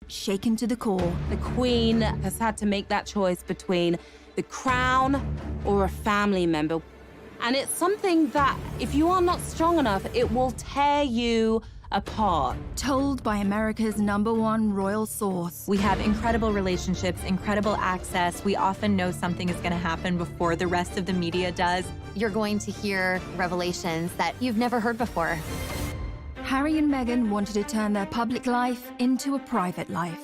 shaken to the core. The Queen has had to make that choice between the crown or a family member. And it's something that, if you are not strong enough, it will tear you apart. Told by America's #1 royal source. We have incredible relationships, incredible access. We often know something is going to happen before the rest of the media does. You're going to hear revelations that you've never heard before. Harry and Meghan wanted to turn their public life into a private life.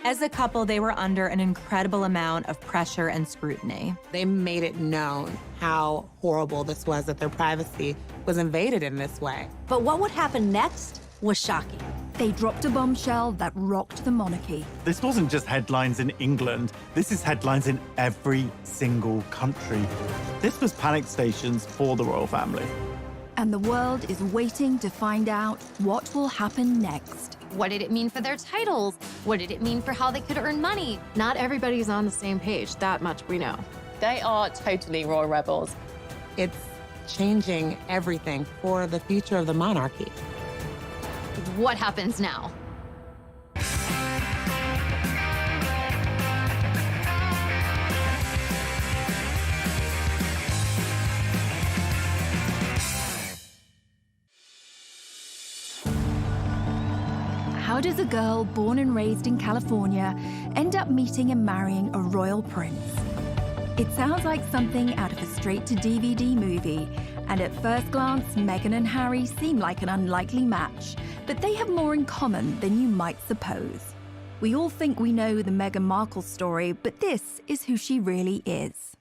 As a couple, they were under an incredible amount of pressure and scrutiny. They made it known how horrible this was, that their privacy was invaded in this way. But what would happen next was shocking. They dropped a bombshell that rocked the monarchy. This wasn't just headlines in England. This is headlines in every single country. This was panic stations for the royal family. And the world is waiting to find out what will happen next. What did it mean for their titles? What did it mean for how they could earn money? Not everybody's on the same page, that much we know. They are totally royal rebels. It's changing everything for the future of the monarchy. What happens now? How does a girl born and raised in California end up meeting and marrying a royal prince? It sounds like something out of a straight-to-DVD movie, and at first glance, Meghan and Harry seem like an unlikely match, but they have more in common than you might suppose. We all think we know the Meghan Markle story, but this is who she really is.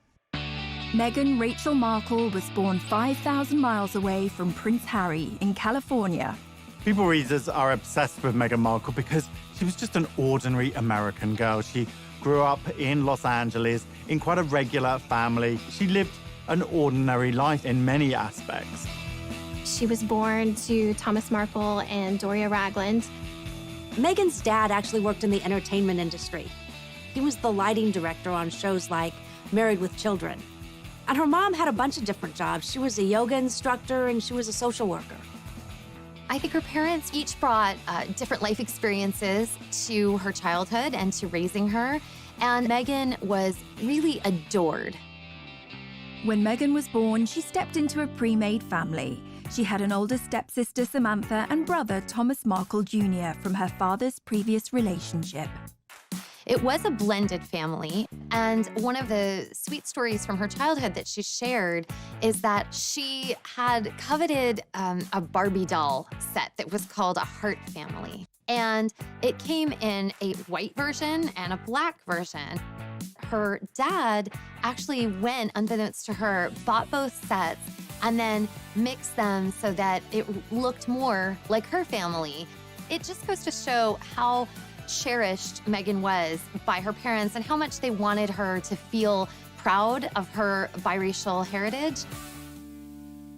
Meghan Rachel Markle was born 5,000 miles away from Prince Harry in California. People readers are obsessed with Meghan Markle because she was just an ordinary American girl. She grew up in Los Angeles in quite a regular family. She lived an ordinary life in many aspects. She was born to Thomas Markle and Doria Ragland. Meghan's dad actually worked in the entertainment industry. He was the lighting director on shows like Married with Children. And her mom had a bunch of different jobs. She was a yoga instructor and she was a social worker. I think her parents each brought different life experiences to her childhood and to raising her, and Meghan was really adored. When Meghan was born, she stepped into a pre-made family. She had an older stepsister, Samantha, and brother, Thomas Markle Jr., from her father's previous relationship. It was a blended family, and one of the sweet stories from her childhood that she shared is that she had coveted a Barbie doll set that was called a Heart Family. And it came in a white version and a black version. Her dad actually went, unbeknownst to her, bought both sets and then mixed them so that it looked more like her family. It just goes to show how cherished Meghan was by her parents and how much they wanted her to feel proud of her biracial heritage.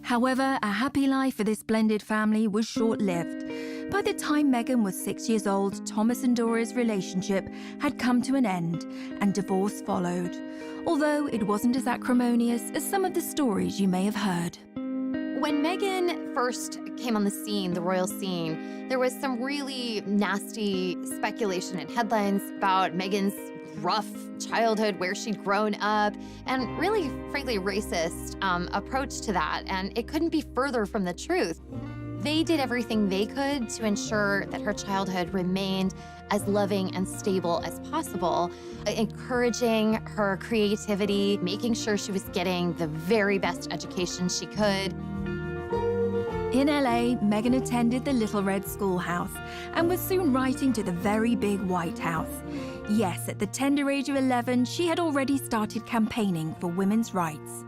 However, a happy life for this blended family was short-lived. By the time Meghan was 6 years old, Thomas and Doria's relationship had come to an end and divorce followed, although it wasn't as acrimonious as some of the stories you may have heard. When Meghan first came on the scene, the royal scene, there was some really nasty speculation and headlines about Meghan's rough childhood, where she'd grown up, and really, frankly, racist approach to that. And it couldn't be further from the truth. They did everything they could to ensure that her childhood remained as loving and stable as possible, encouraging her creativity, making sure she was getting the very best education she could. In LA, Meghan attended the Little Red Schoolhouse and was soon writing to the very big White House. Yes, at the tender age of 11, she had already started campaigning for women's rights.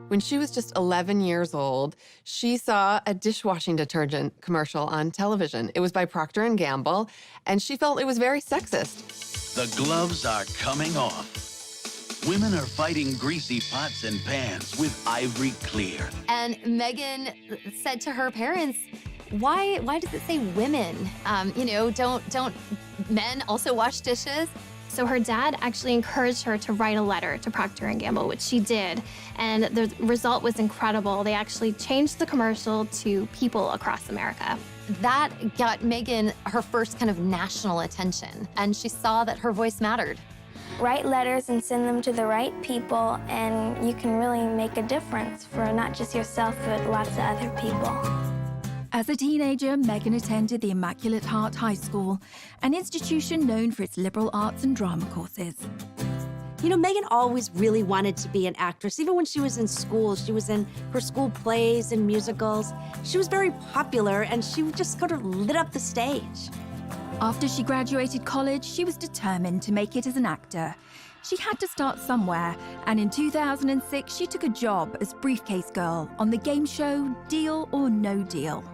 When she was just 11 years old, she saw a dishwashing detergent commercial on television. It was by Procter & Gamble, and she felt it was very sexist. The gloves are coming off. Women are fighting greasy pots and pans with Ivory Clear. And Meghan said to her parents, why does it say women? Don't men also wash dishes? So her dad actually encouraged her to write a letter to Procter & Gamble, which she did, and the result was incredible. They actually changed the commercial to people across America. that got Meghan her first kind of national attention, and she saw that her voice mattered. Write letters and send them to the right people, and you can really make a difference for not just yourself, but lots of other people. As a teenager, Meghan attended the Immaculate Heart High School, an institution known for its liberal arts and drama courses. You know, Meghan always really wanted to be an actress. Even when she was in school, she was in her school plays and musicals. She was very popular, and she just sort of lit up the stage. After she graduated college, she was determined to make it as an actor. She had to start somewhere, and in 2006, she took a job as briefcase girl on the game show Deal or No Deal.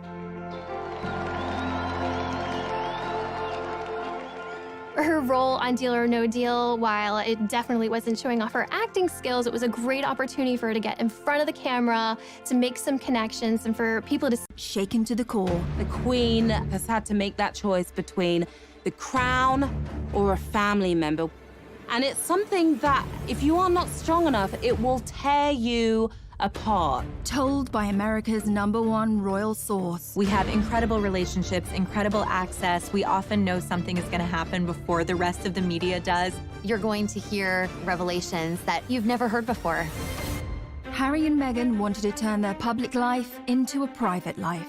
Her role on Deal or No Deal, while it definitely wasn't showing off her acting skills, it was a great opportunity for her to get in front of the camera, to make some connections, and for people to shaken to the core. The Queen has had to make that choice between the crown or a family member. And it's something that, if you are not strong enough, it will tear you apart. Told by America's #1 royal source. We have incredible relationships, incredible access. We often know something is going to happen before the rest of the media does. You're going to hear revelations that you've never heard before. Harry and Meghan wanted to turn their public life into a private life.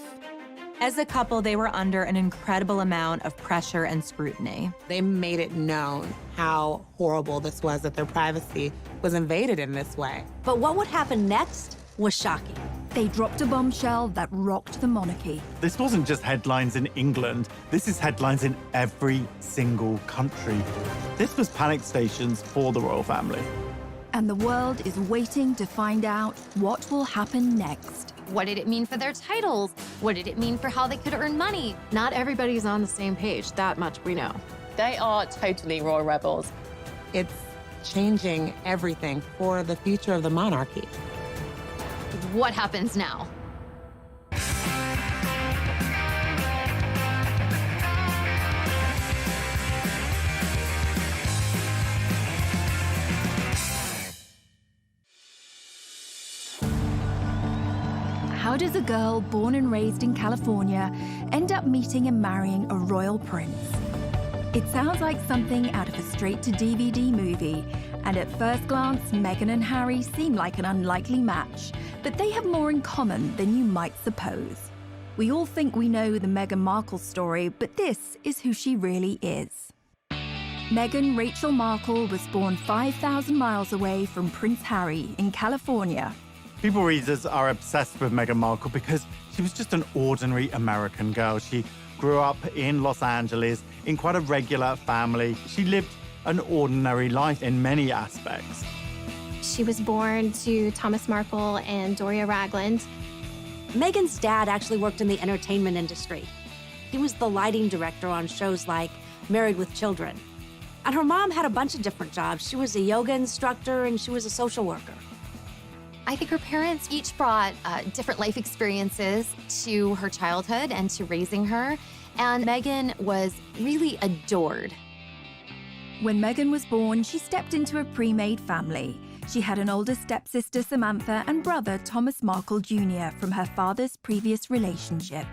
As a couple, they were under an incredible amount of pressure and scrutiny. They made it known how horrible this was, that their privacy was invaded in this way. But what would happen next was shocking. They dropped a bombshell that rocked the monarchy. This wasn't just headlines in England. This is headlines in every single country. This was panic stations for the royal family. And the world is waiting to find out what will happen next. What did it mean for their titles? What did it mean for how they could earn money? Not everybody's on the same page, that much we know. They are totally royal rebels. It's changing everything for the future of the monarchy. What happens now? How does a girl born and raised in California end up meeting and marrying a royal prince? It sounds like something out of a straight-to-DVD movie, and at first glance, Meghan and Harry seem like an unlikely match, but they have more in common than you might suppose. We all think we know the Meghan Markle story, but this is who she really is. Meghan Rachel Markle was born 5,000 miles away from Prince Harry in California. People readers are obsessed with Meghan Markle because she was just an ordinary American girl. She grew up in Los Angeles in quite a regular family. She lived an ordinary life in many aspects. She was born to Thomas Markle and Doria Ragland. Meghan's dad actually worked in the entertainment industry. He was the lighting director on shows like Married with Children. And her mom had a bunch of different jobs. She was a yoga instructor and she was a social worker. I think her parents each brought different life experiences to her childhood and to raising her, and Meghan was really adored. When Meghan was born, she stepped into a pre-made family. She had an older stepsister, Samantha, and brother, Thomas Markle Jr., from her father's previous relationship.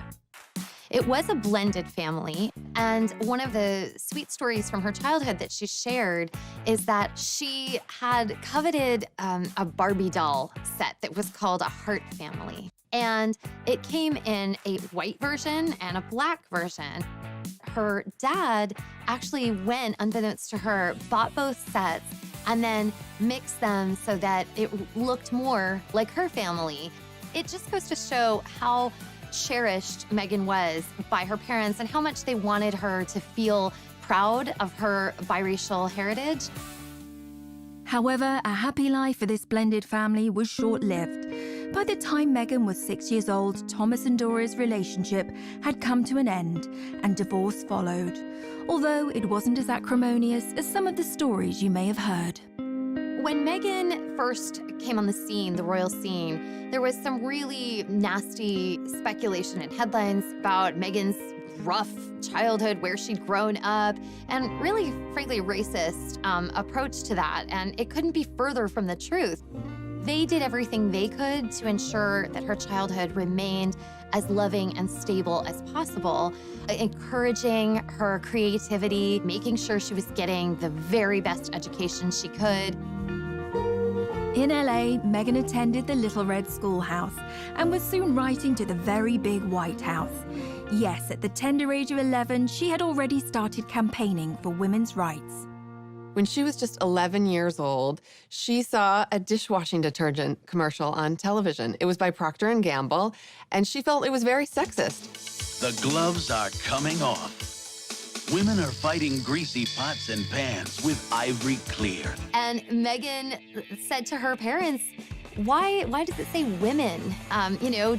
It was a blended family, and one of the sweet stories from her childhood that she shared is that she had coveted a Barbie doll set that was called a Heart Family. And it came in a white version and a black version. Her dad actually went, unbeknownst to her, bought both sets and then mixed them so that it looked more like her family. It just goes to show how cherished Meghan was by her parents and how much they wanted her to feel proud of her biracial heritage. However, a happy life for this blended family was short-lived. By the time Meghan was 6 years old, Thomas and Doria's relationship had come to an end and divorce followed, although it wasn't as acrimonious as some of the stories you may have heard. When Meghan first came on the scene, the royal scene, there was some really nasty speculation and headlines about Meghan's rough childhood, where she'd grown up, and really, frankly, racist approach to that. And it couldn't be further from the truth. They did everything they could to ensure that her childhood remained as loving and stable as possible, encouraging her creativity, making sure she was getting the very best education she could. In LA, Meghan attended the Little Red Schoolhouse and was soon writing to the very big White House. Yes, at the tender age of 11, she had already started campaigning for women's rights. When she was just 11 years old, she saw a dishwashing detergent commercial on television. It was by Procter & Gamble, and she felt it was very sexist. The gloves are coming off. Women are fighting greasy pots and pans with Ivory Clear. And Meghan said to her parents, why does it say women?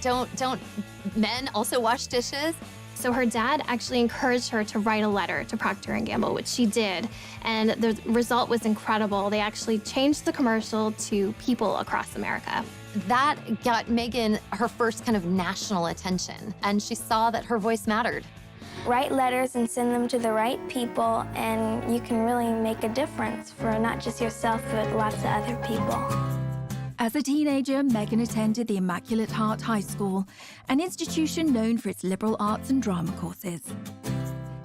Don't men also wash dishes? So her dad actually encouraged her to write a letter to Procter & Gamble, which she did, and the result was incredible. They actually changed the commercial to people across America. That got Meghan her first kind of national attention, and she saw that her voice mattered. Write letters and send them to the right people, and you can really make a difference for not just yourself, but lots of other people. As a teenager, Meghan attended the Immaculate Heart High School, an institution known for its liberal arts and drama courses.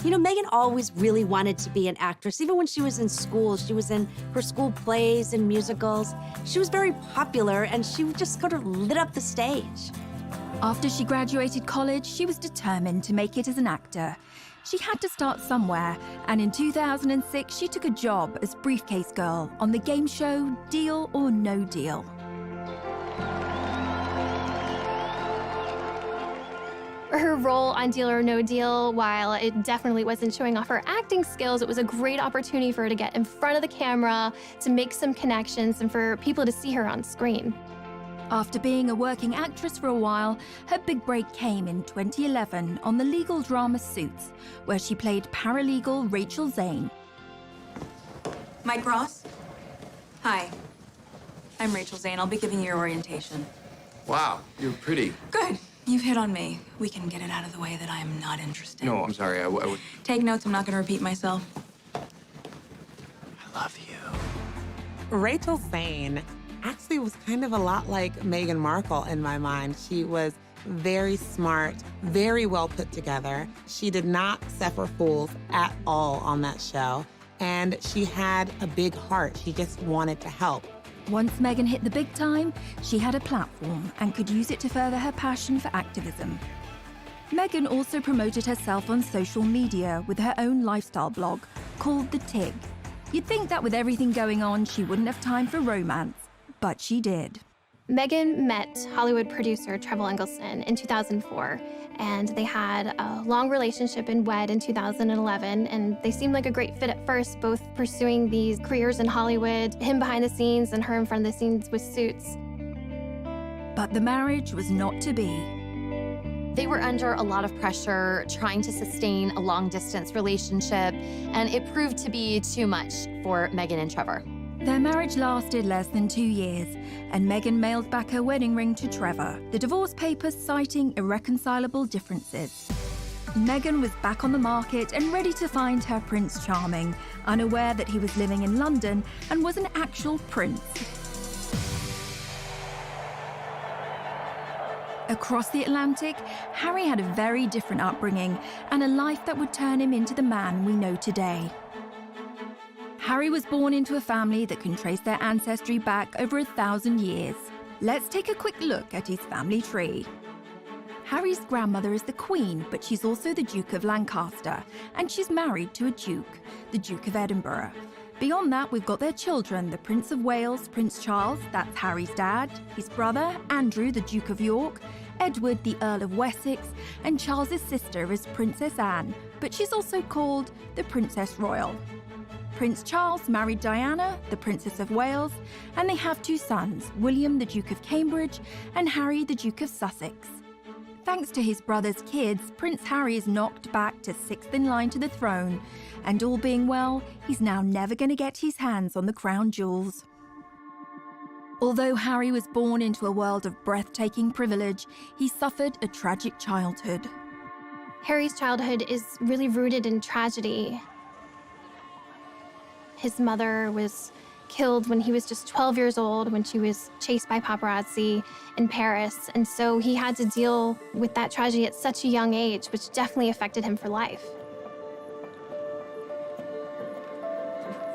You know, Meghan always really wanted to be an actress. Even when she was in school, she was in her school plays and musicals. She was very popular, and she just sort of lit up the stage. After she graduated college, she was determined to make it as an actor. She had to start somewhere, and in 2006, she took a job as briefcase girl on the game show Deal or No Deal. Her role on Deal or No Deal, while it definitely wasn't showing off her acting skills, it was a great opportunity for her to get in front of the camera, to make some connections, and for people to see her on screen. After being a working actress for a while, her big break came in 2011 on the legal drama Suits, where she played paralegal Rachel Zane. Mike Ross? Hi. I'm Rachel Zane. I'll be giving you your orientation. Wow, you're pretty. Good. You've hit on me. We can get it out of the way that I am not interested. No, I'm sorry. I would. Take notes. I'm not going to repeat myself. I love you. Rachel Zane actually was kind of a lot like Meghan Markle in my mind. She was very smart, very well put together. She did not suffer fools at all on that show. And she had a big heart. She just wanted to help. Once Meghan hit the big time, she had a platform and could use it to further her passion for activism. Meghan also promoted herself on social media with her own lifestyle blog called The Tig. You'd think that with everything going on, she wouldn't have time for romance, but she did. Meghan met Hollywood producer Trevor Engelson in 2004, and they had a long relationship and wed in 2011, and they seemed like a great fit at first, both pursuing these careers in Hollywood, him behind the scenes and her in front of the scenes with Suits. But the marriage was not to be. They were under a lot of pressure trying to sustain a long-distance relationship, and it proved to be too much for Meghan and Trevor. Their marriage lasted less than 2 years, and Meghan mailed back her wedding ring to Trevor, the divorce papers citing irreconcilable differences. Meghan was back on the market and ready to find her Prince Charming, unaware that he was living in London and was an actual prince. Across the Atlantic, Harry had a very different upbringing and a life that would turn him into the man we know today. Harry was born into a family that can trace their ancestry back over 1,000 years. Let's take a quick look at his family tree. Harry's grandmother is the Queen, but she's also the Duke of Lancaster, and she's married to a Duke, the Duke of Edinburgh. Beyond that, we've got their children, the Prince of Wales, Prince Charles, that's Harry's dad, his brother, Andrew, the Duke of York, Edward, the Earl of Wessex, and Charles's sister is Princess Anne, but she's also called the Princess Royal. Prince Charles married Diana, the Princess of Wales, and they have 2 sons, William, the Duke of Cambridge, and Harry, the Duke of Sussex. Thanks to his brother's kids, Prince Harry is knocked back to 6th in line to the throne, and all being well, he's now never going to get his hands on the crown jewels. Although Harry was born into a world of breathtaking privilege, he suffered a tragic childhood. Harry's childhood is really rooted in tragedy. His mother was killed when he was just 12 years old when she was chased by paparazzi in Paris. And so he had to deal with that tragedy at such a young age, which definitely affected him for life.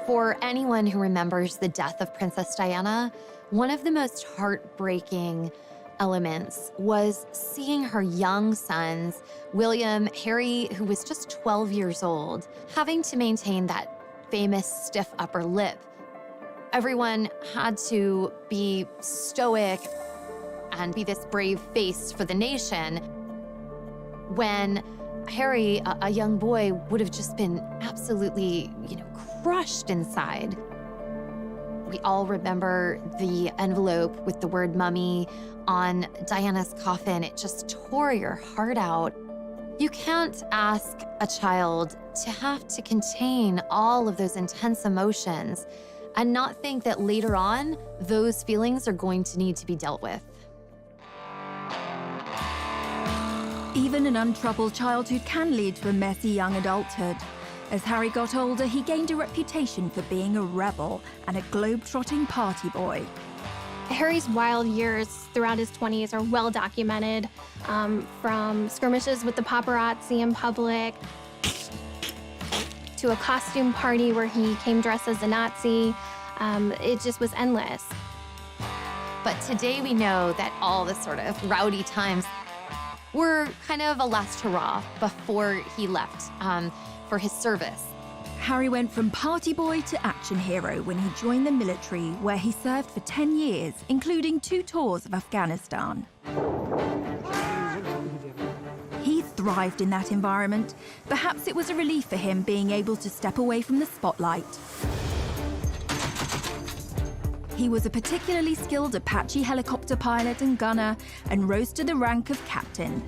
For anyone who remembers the death of Princess Diana, one of the most heartbreaking elements was seeing her young sons, William, Harry, who was just 12 years old, having to maintain that famous stiff upper lip. Everyone had to be stoic and be this brave face for the nation when Harry, a young boy, would have just been absolutely, crushed inside. We all remember the envelope with the word mummy on Diana's coffin. It just tore your heart out. You can't ask a child to have to contain all of those intense emotions and not think that later on, those feelings are going to need to be dealt with. Even an untroubled childhood can lead to a messy young adulthood. As Harry got older, he gained a reputation for being a rebel and a globe-trotting party boy. Harry's wild years throughout his 20s are well documented, from skirmishes with the paparazzi in public to a costume party where he came dressed as a Nazi. It just was endless. But today we know that all the sort of rowdy times were kind of a last hurrah before he left for his service. Harry went from party boy to action hero when he joined the military, where he served for 10 years, including 2 tours of Afghanistan. He thrived in that environment. Perhaps it was a relief for him being able to step away from the spotlight. He was a particularly skilled Apache helicopter pilot and gunner and rose to the rank of captain.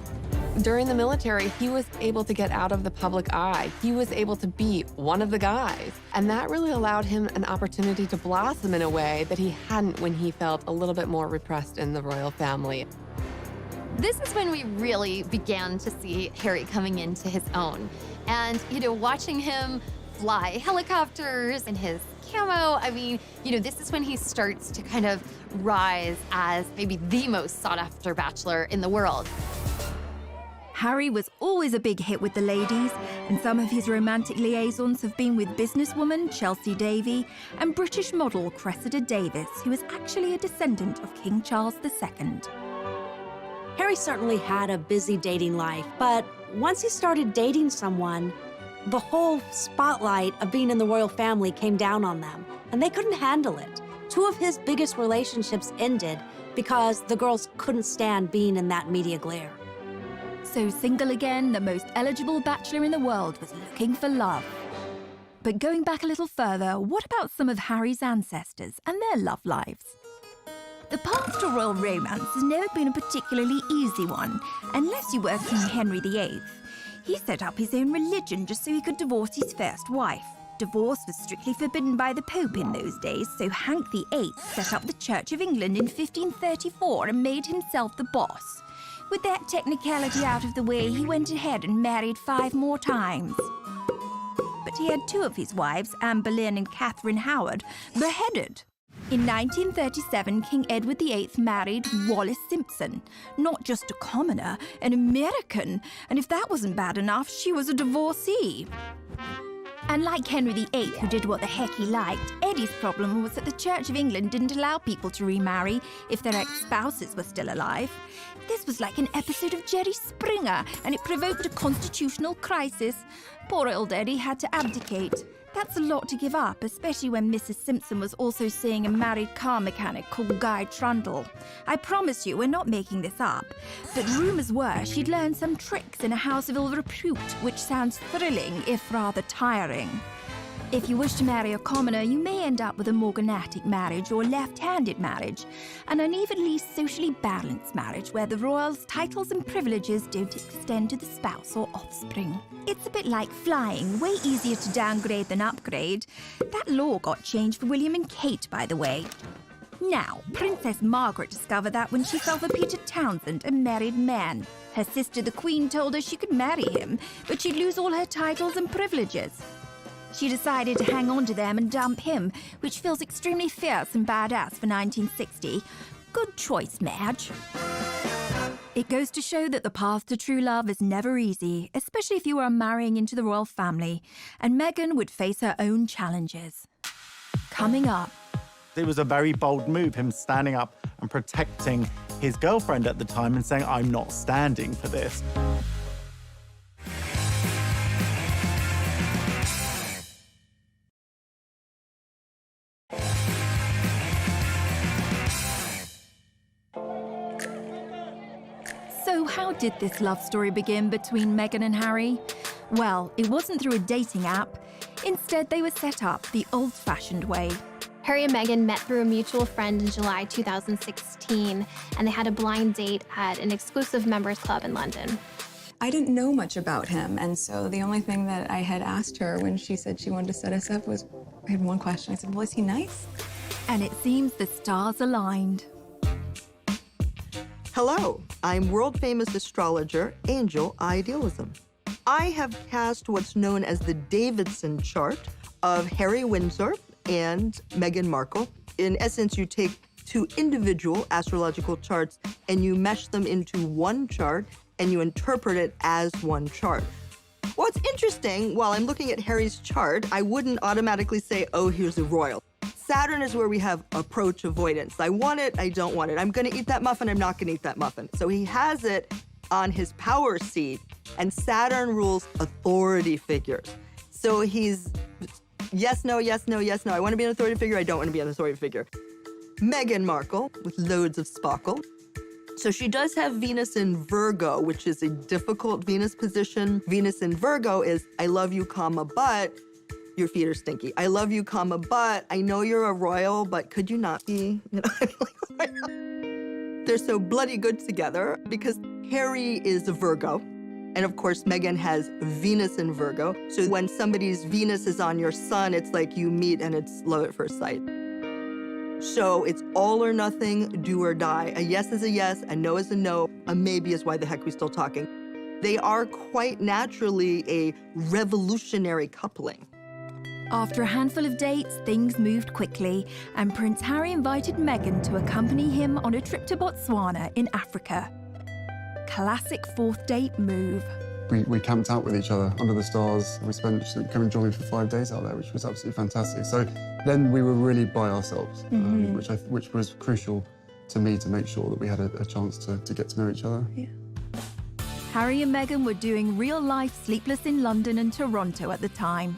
During the military, he was able to get out of the public eye. He was able to be one of the guys. And that really allowed him an opportunity to blossom in a way that he hadn't when he felt a little bit more repressed in the royal family. This is when we really began to see Harry coming into his own. And, watching him fly helicopters in his camo, this is when he starts to kind of rise as maybe the most sought-after bachelor in the world. Harry was always a big hit with the ladies, and some of his romantic liaisons have been with businesswoman Chelsea Davy and British model Cressida Davis, who is actually a descendant of King Charles II. Harry certainly had a busy dating life, but once he started dating someone, the whole spotlight of being in the royal family came down on them, and they couldn't handle it. 2 of his biggest relationships ended because the girls couldn't stand being in that media glare. So single again, the most eligible bachelor in the world was looking for love. But going back a little further, what about some of Harry's ancestors and their love lives? The path to royal romance has never been a particularly easy one, unless you were King Henry VIII. He set up his own religion just so he could divorce his first wife. Divorce was strictly forbidden by the Pope in those days, so Hank VIII set up the Church of England in 1534 and made himself the boss. With that technicality out of the way, he went ahead and married 5 more times. But he had 2 of his wives, Anne Boleyn and Catherine Howard, beheaded. In 1937, King Edward VIII married Wallis Simpson. Not just a commoner, an American. And if that wasn't bad enough, she was a divorcee. And like Henry VIII, who did what the heck he liked, Eddie's problem was that the Church of England didn't allow people to remarry if their ex-spouses were still alive. This was like an episode of Jerry Springer, and it provoked a constitutional crisis. Poor old Eddie had to abdicate. That's a lot to give up, especially when Mrs. Simpson was also seeing a married car mechanic called Guy Trundle. I promise you, we're not making this up. But rumours were she'd learned some tricks in a house of ill repute, which sounds thrilling, if rather tiring. If you wish to marry a commoner, you may end up with a morganatic marriage or left-handed marriage, an unevenly socially balanced marriage where the royals' titles and privileges don't extend to the spouse or offspring. It's a bit like flying, way easier to downgrade than upgrade. That law got changed for William and Kate, by the way. Now, Princess Margaret discovered that when she fell for Peter Townsend, a married man. Her sister, the Queen, told her she could marry him, but she'd lose all her titles and privileges. She decided to hang on to them and dump him, which feels extremely fierce and badass for 1960. Good choice, Madge. It goes to show that the path to true love is never easy, especially if you are marrying into the royal family, and Meghan would face her own challenges. Coming up. It was a very bold move, him standing up and protecting his girlfriend at the time and saying, I'm not standing for this. So how did this love story begin between Meghan and Harry? Well, it wasn't through a dating app. Instead, they were set up the old-fashioned way. Harry and Meghan met through a mutual friend in July 2016, and they had a blind date at an exclusive members club in London. I didn't know much about him, and so the only thing that I had asked her when she said she wanted to set us up was, I had one question. I said, well, is he nice? And it seems the stars aligned. Hello, I'm world-famous astrologer Angel Idealism. I have cast what's known as the Davidson chart of Harry Windsor and Meghan Markle. In essence, you take two individual astrological charts and you mesh them into one chart and you interpret it as one chart. What's interesting, while I'm looking at Harry's chart, I wouldn't automatically say, oh, here's a royal. Saturn is where we have approach avoidance. I want it, I don't want it. I'm gonna eat that muffin, I'm not gonna eat that muffin. So he has it on his power seat, and Saturn rules authority figures. So he's yes, no, yes, no, yes, no. I wanna be an authority figure, I don't wanna be an authority figure. Meghan Markle, with loads of sparkle. So she does have Venus in Virgo, which is a difficult Venus position. Venus in Virgo is, I love you, comma, but your feet are stinky. I love you, comma, but I know you're a royal, but could you not be? You know, they're so bloody good together because Harry is a Virgo. And of course, Meghan has Venus in Virgo. So when somebody's Venus is on your sun, it's like you meet and it's love at first sight. So it's all or nothing, do or die. A yes is a yes, a no is a no, a maybe is why the heck we still talking. They are quite naturally a revolutionary coupling. After a handful of dates, things moved quickly, and Prince Harry invited Meghan to accompany him on a trip to Botswana in Africa. Classic fourth date move. We camped out with each other under the stars. We spent, she came and joined me for 5 days out there, which was absolutely fantastic. So then we were really by ourselves, which was crucial to me to make sure that we had a chance to get to know each other. Yeah. Harry and Meghan were doing real-life Sleepless in London and Toronto at the time.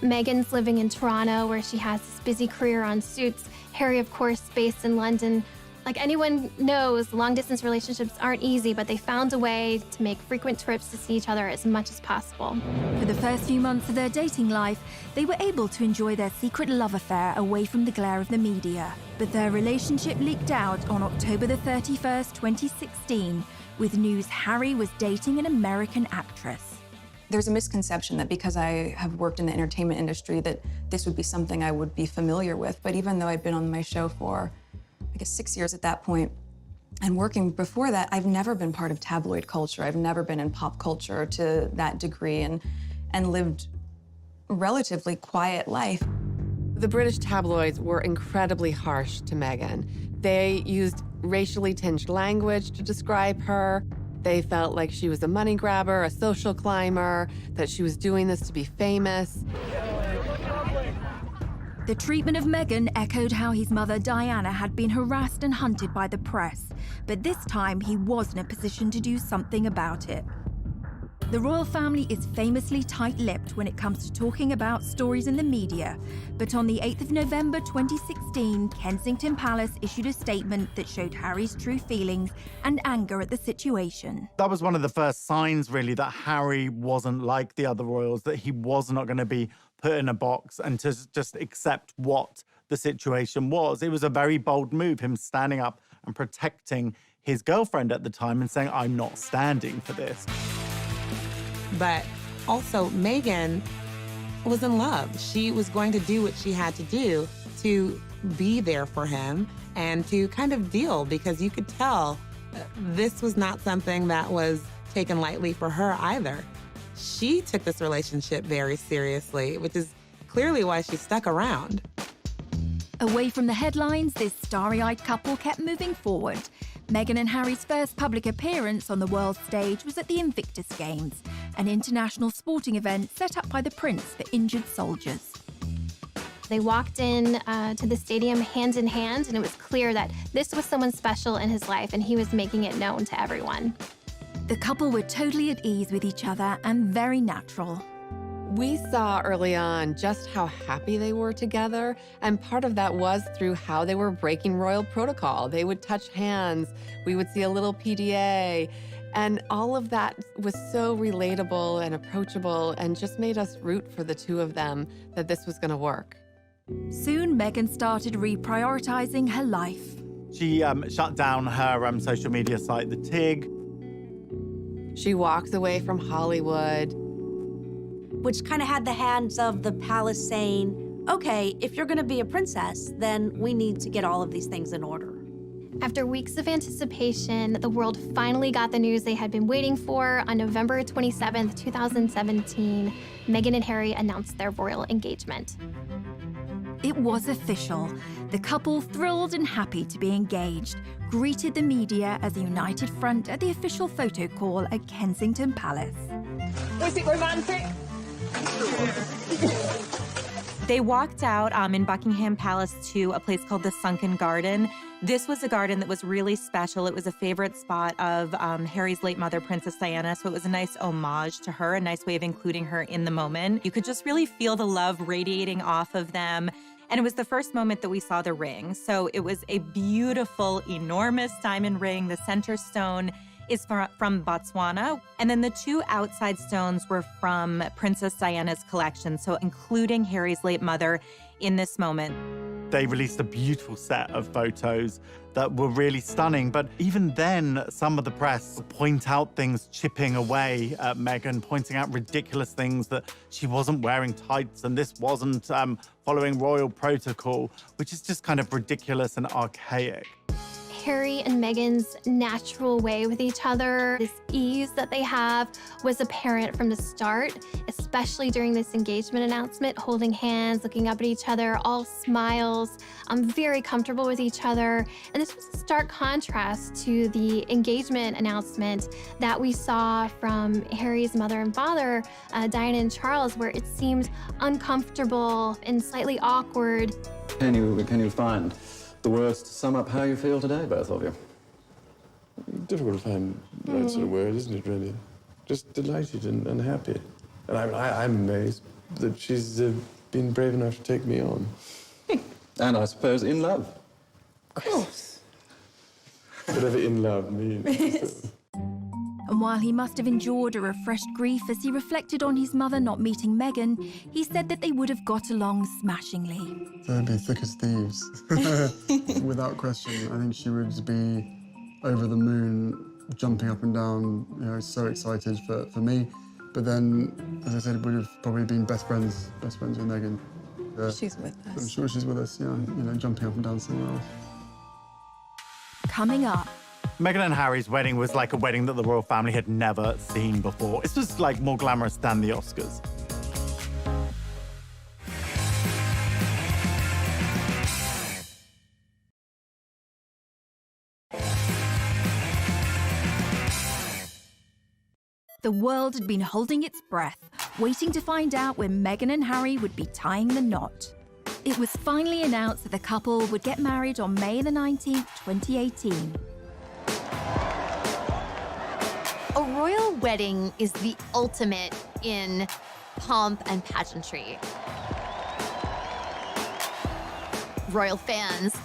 Meghan's living in Toronto, where she has this busy career on Suits. Harry, of course, based in London. Like anyone knows, long-distance relationships aren't easy, but they found a way to make frequent trips to see each other as much as possible. For the first few months of their dating life, they were able to enjoy their secret love affair away from the glare of the media. But their relationship leaked out on October the 31st, 2016, with news Harry was dating an American actress. There's a misconception that because I have worked in the entertainment industry that this would be something I would be familiar with. But even though I'd been on my show for, I guess, 6 years at that point, and working before that, I've never been part of tabloid culture. I've never been in pop culture to that degree and lived a relatively quiet life. The British tabloids were incredibly harsh to Meghan. They used racially tinged language to describe her. They felt like she was a money grabber, a social climber, that she was doing this to be famous. The treatment of Meghan echoed how his mother Diana had been harassed and hunted by the press, but this time he was in a position to do something about it. The royal family is famously tight-lipped when it comes to talking about stories in the media, but on the 8th of November 2016, Kensington Palace issued a statement that showed Harry's true feelings and anger at the situation. That was one of the first signs, really, that Harry wasn't like the other royals, that he was not going to be put in a box and to just accept what the situation was. It was a very bold move, him standing up and protecting his girlfriend at the time and saying, I'm not standing for this. But also, Meghan was in love. She was going to do what she had to do to be there for him and to kind of deal, because you could tell this was not something that was taken lightly for her either. she took this relationship very seriously, which is clearly why she stuck around. Away from the headlines, this starry-eyed couple kept moving forward. Meghan and Harry's first public appearance on the world stage was at the Invictus Games, an international sporting event set up by the Prince for injured soldiers. They walked in to the stadium hand in hand, and it was clear that this was someone special in his life, and he was making it known to everyone. The couple were totally at ease with each other and very natural. We saw early on just how happy they were together, and part of that was through how they were breaking royal protocol. They would touch hands, we would see a little PDA, and all of that was so relatable and approachable and just made us root for the two of them that this was gonna work. Soon, Meghan started reprioritizing her life. She shut down her social media site, The Tig. She walked away from Hollywood, which kind of had the hands of the palace saying, okay, if you're gonna be a princess, then we need to get all of these things in order. After weeks of anticipation, the world finally got the news they had been waiting for. On November 27th, 2017, Meghan and Harry announced their royal engagement. It was official. The couple, thrilled and happy to be engaged, greeted the media as a united front at the official photo call at Kensington Palace. Was it romantic? They walked out in Buckingham Palace to a place called the Sunken Garden. This was a garden that was really special. It was a favorite spot of Harry's late mother, Princess Diana, so it was a nice homage to her, a nice way of including her in the moment. You could just really feel the love radiating off of them. And it was the first moment that we saw the ring. So it was a beautiful, enormous diamond ring. The center stone is from Botswana. And then the two outside stones were from Princess Diana's collection, so including Harry's late mother in this moment. They released a beautiful set of photos that were really stunning, but even then, some of the press point out things chipping away at Meghan, pointing out ridiculous things, that she wasn't wearing tights and this wasn't following royal protocol, which is just kind of ridiculous and archaic. Harry and Meghan's natural way with each other, this ease that they have, was apparent from the start, especially during this engagement announcement, holding hands, looking up at each other, all smiles, very comfortable with each other. And this was a stark contrast to the engagement announcement that we saw from Harry's mother and father, Diana and Charles, where it seemed uncomfortable and slightly awkward. Can you find the words to sum up how you feel today, both of you? Difficult to find the right sort of word, isn't it, really? Just delighted and happy. And I'm amazed that she's been brave enough to take me on. And I suppose in love. Of course. Whatever in love means. And while he must have endured a refreshed grief as he reflected on his mother not meeting Meghan, he said that they would have got along smashingly. They'd be thick as thieves, without question. I think she would be over the moon, jumping up and down, you know, so excited for me. But then, as I said, would have probably been best friends with Meghan. She's with us. I'm sure she's with us, yeah, you know, jumping up and down somewhere else. Coming up. Meghan and Harry's wedding was like a wedding that the royal family had never seen before. This was like more glamorous than the Oscars. The world had been holding its breath, waiting to find out when Meghan and Harry would be tying the knot. It was finally announced that the couple would get married on May the 19th, 2018. A royal wedding is the ultimate in pomp and pageantry. Royal fans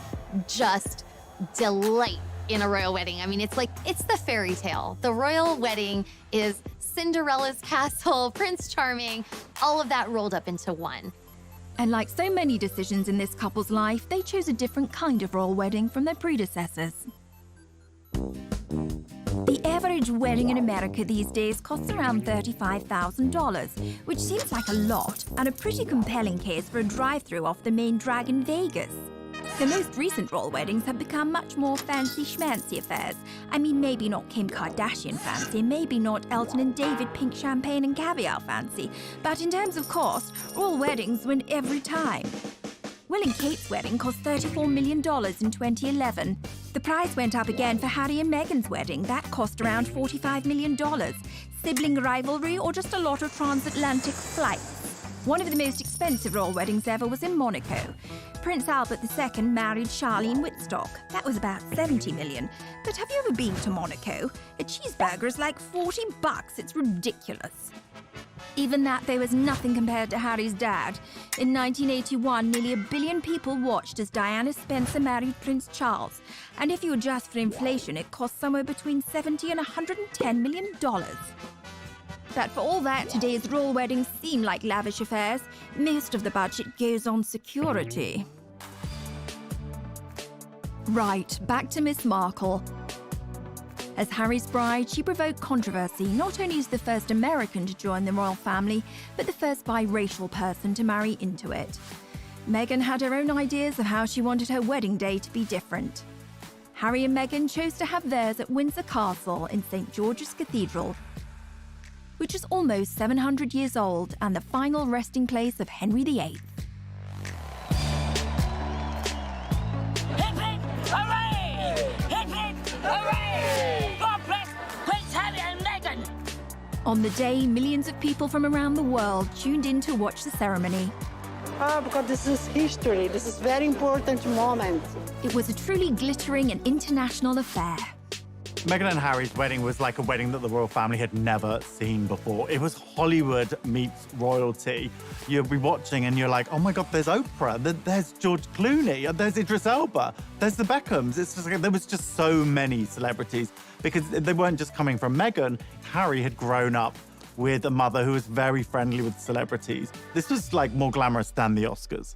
just delight in a royal wedding. I mean, it's the fairy tale. The royal wedding is Cinderella's castle, Prince Charming, all of that rolled up into one. And like so many decisions in this couple's life, they chose a different kind of royal wedding from their predecessors. The average wedding in America these days costs around $35,000, which seems like a lot, and a pretty compelling case for a drive-through off the main drag in Vegas. The most recent royal weddings have become much more fancy schmancy affairs. I mean, maybe not Kim Kardashian fancy, maybe not Elton and David pink champagne and caviar fancy, but in terms of cost, royal weddings win every time. Will and Kate's wedding cost $34 million in 2011. The price went up again for Harry and Meghan's wedding. That cost around $45 million. Sibling rivalry or just a lot of transatlantic flights? One of the most expensive royal weddings ever was in Monaco. Prince Albert II married Charlene Whitstock. That was about $70 million. But have you ever been to Monaco? A cheeseburger is like $40. It's ridiculous. Even that, though, was nothing compared to Harry's dad. In 1981, nearly 1 billion people watched as Diana Spencer married Prince Charles. And if you adjust for inflation, it cost somewhere between $70 and $110 million. But for all that, today's royal weddings seem like lavish affairs. Most of the budget goes on security. Right, back to Miss Markle. As Harry's bride, she provoked controversy not only as the first American to join the royal family, but the first biracial person to marry into it. Meghan had her own ideas of how she wanted her wedding day to be different. Harry and Meghan chose to have theirs at Windsor Castle in St. George's Cathedral, which is almost 700 years old and the final resting place of Henry VIII. Hip hip hooray! Hip hip hooray! God bless Prince Harry and Meghan! On the day, millions of people from around the world tuned in to watch the ceremony. Because this is history. This is very important moment. It was a truly glittering and international affair. Meghan and Harry's wedding was like a wedding that the royal family had never seen before. It was Hollywood meets royalty. You'll be watching and you're like, oh my God, there's Oprah, there's George Clooney, there's Idris Elba, there's the Beckhams. It's just like, there was just so many celebrities because they weren't just coming from Meghan. Harry had grown up with a mother who was very friendly with celebrities. This was like more glamorous than the Oscars.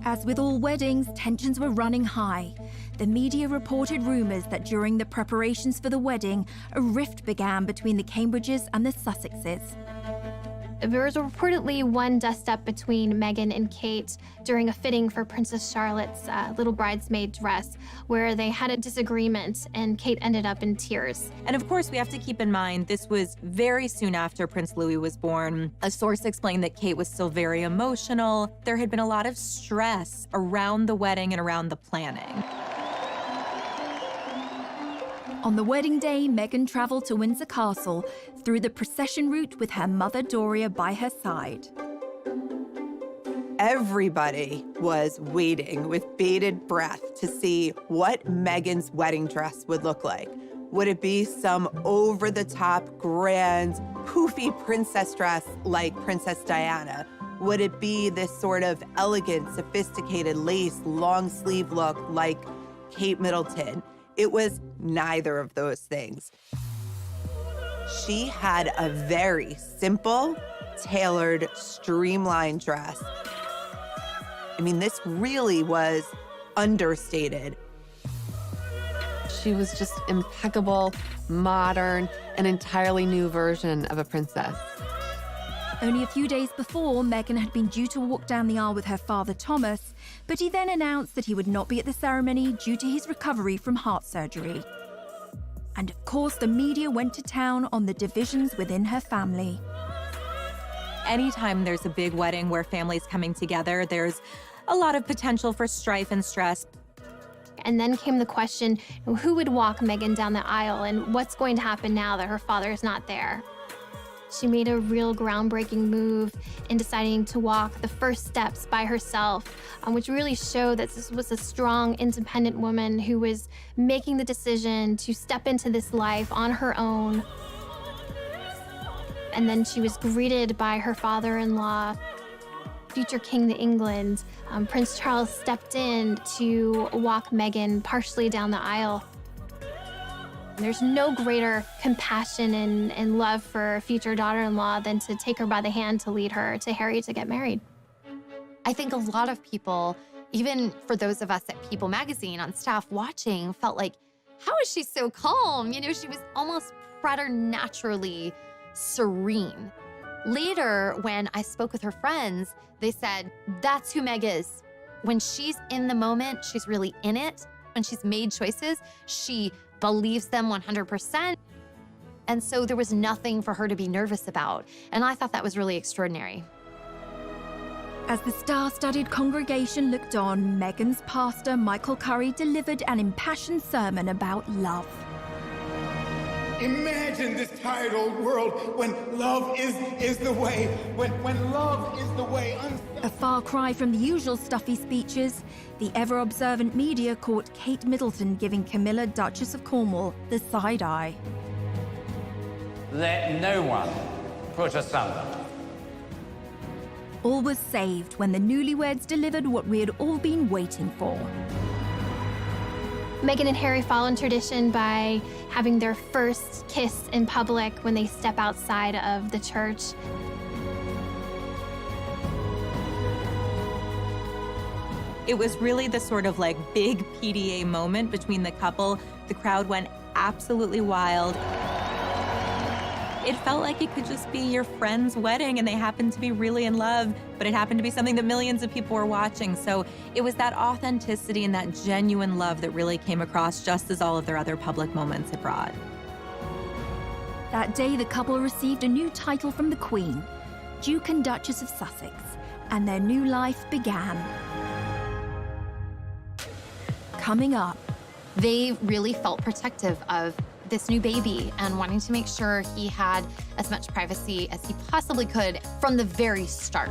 As with all weddings, tensions were running high. The media reported rumours that during the preparations for the wedding, a rift began between the Cambridges and the Sussexes. There was reportedly one dust-up between Meghan and Kate during a fitting for Princess Charlotte's little bridesmaid dress, where they had a disagreement and Kate ended up in tears. And of course, we have to keep in mind, this was very soon after Prince Louis was born. A source explained that Kate was still very emotional. There had been a lot of stress around the wedding and around the planning. On the wedding day, Meghan travelled to Windsor Castle through the procession route with her mother Doria by her side. Everybody was waiting with bated breath to see what Meghan's wedding dress would look like. Would it be some over-the-top, grand, poofy princess dress like Princess Diana? Would it be this sort of elegant, sophisticated lace, long-sleeve look like Kate Middleton? It was neither of those things. She had a very simple, tailored, streamlined dress. I mean, this really was understated. She was just impeccable, modern, an entirely new version of a princess. Only a few days before, Meghan had been due to walk down the aisle with her father, Thomas, but he then announced that he would not be at the ceremony due to his recovery from heart surgery. And of course, the media went to town on the divisions within her family. Anytime there's a big wedding where families coming together, there's a lot of potential for strife and stress. And then came the question, who would walk Meghan down the aisle and what's going to happen now that her father is not there? She made a real groundbreaking move in deciding to walk the first steps by herself, which really showed that this was a strong, independent woman who was making the decision to step into this life on her own. And then she was greeted by her father-in-law, future King of England. Prince Charles stepped in to walk Meghan partially down the aisle. There's no greater compassion and love for a future daughter-in-law than to take her by the hand to lead her to Harry to get married. I think a lot of people, even for those of us at People Magazine on staff watching, felt like, how is she so calm? You know, she was almost preternaturally serene. Later, when I spoke with her friends, they said, that's who Meg is. When she's in the moment, she's really in it. When she's made choices, she believes them 100%. And so there was nothing for her to be nervous about. And I thought that was really extraordinary. As the star-studded congregation looked on, Meghan's pastor, Michael Curry, delivered an impassioned sermon about love. Imagine this tired old world when love is the way, when love is the way. A far cry from the usual stuffy speeches, the ever-observant media caught Kate Middleton giving Camilla, Duchess of Cornwall, the side eye. Let no one put asunder. All was saved when the newlyweds delivered what we had all been waiting for. Meghan and Harry follow in tradition by having their first kiss in public when they step outside of the church. It was really the sort of like big PDA moment between the couple. The crowd went absolutely wild. It felt like it could just be your friend's wedding and they happened to be really in love, but it happened to be something that millions of people were watching. So it was that authenticity and that genuine love that really came across, just as all of their other public moments had brought. That day, the couple received a new title from the Queen, Duke and Duchess of Sussex, and their new life began. Coming up, they really felt protective of this new baby and wanting to make sure he had as much privacy as he possibly could from the very start.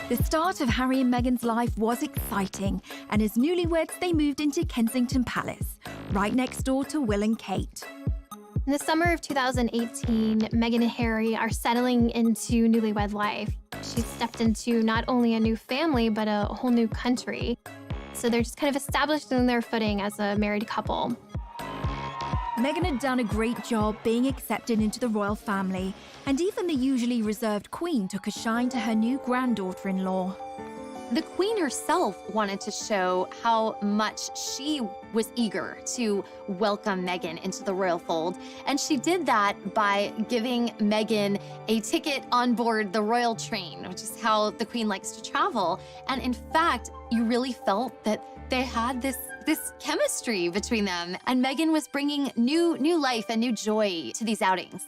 The start of Harry and Meghan's life was exciting, and as newlyweds, they moved into Kensington Palace, right next door to Will and Kate. In the summer of 2018, Meghan and Harry are settling into newlywed life. She's stepped into not only a new family, but a whole new country. So they're just kind of established in their footing as a married couple. Meghan had done a great job being accepted into the royal family, and even the usually reserved Queen took a shine to her new granddaughter-in-law. The Queen herself wanted to show how much she was eager to welcome Meghan into the royal fold, and she did that by giving Meghan a ticket on board the royal train, which is how the Queen likes to travel. And in fact, you really felt that they had this chemistry between them, and Meghan was bringing new life and new joy to these outings.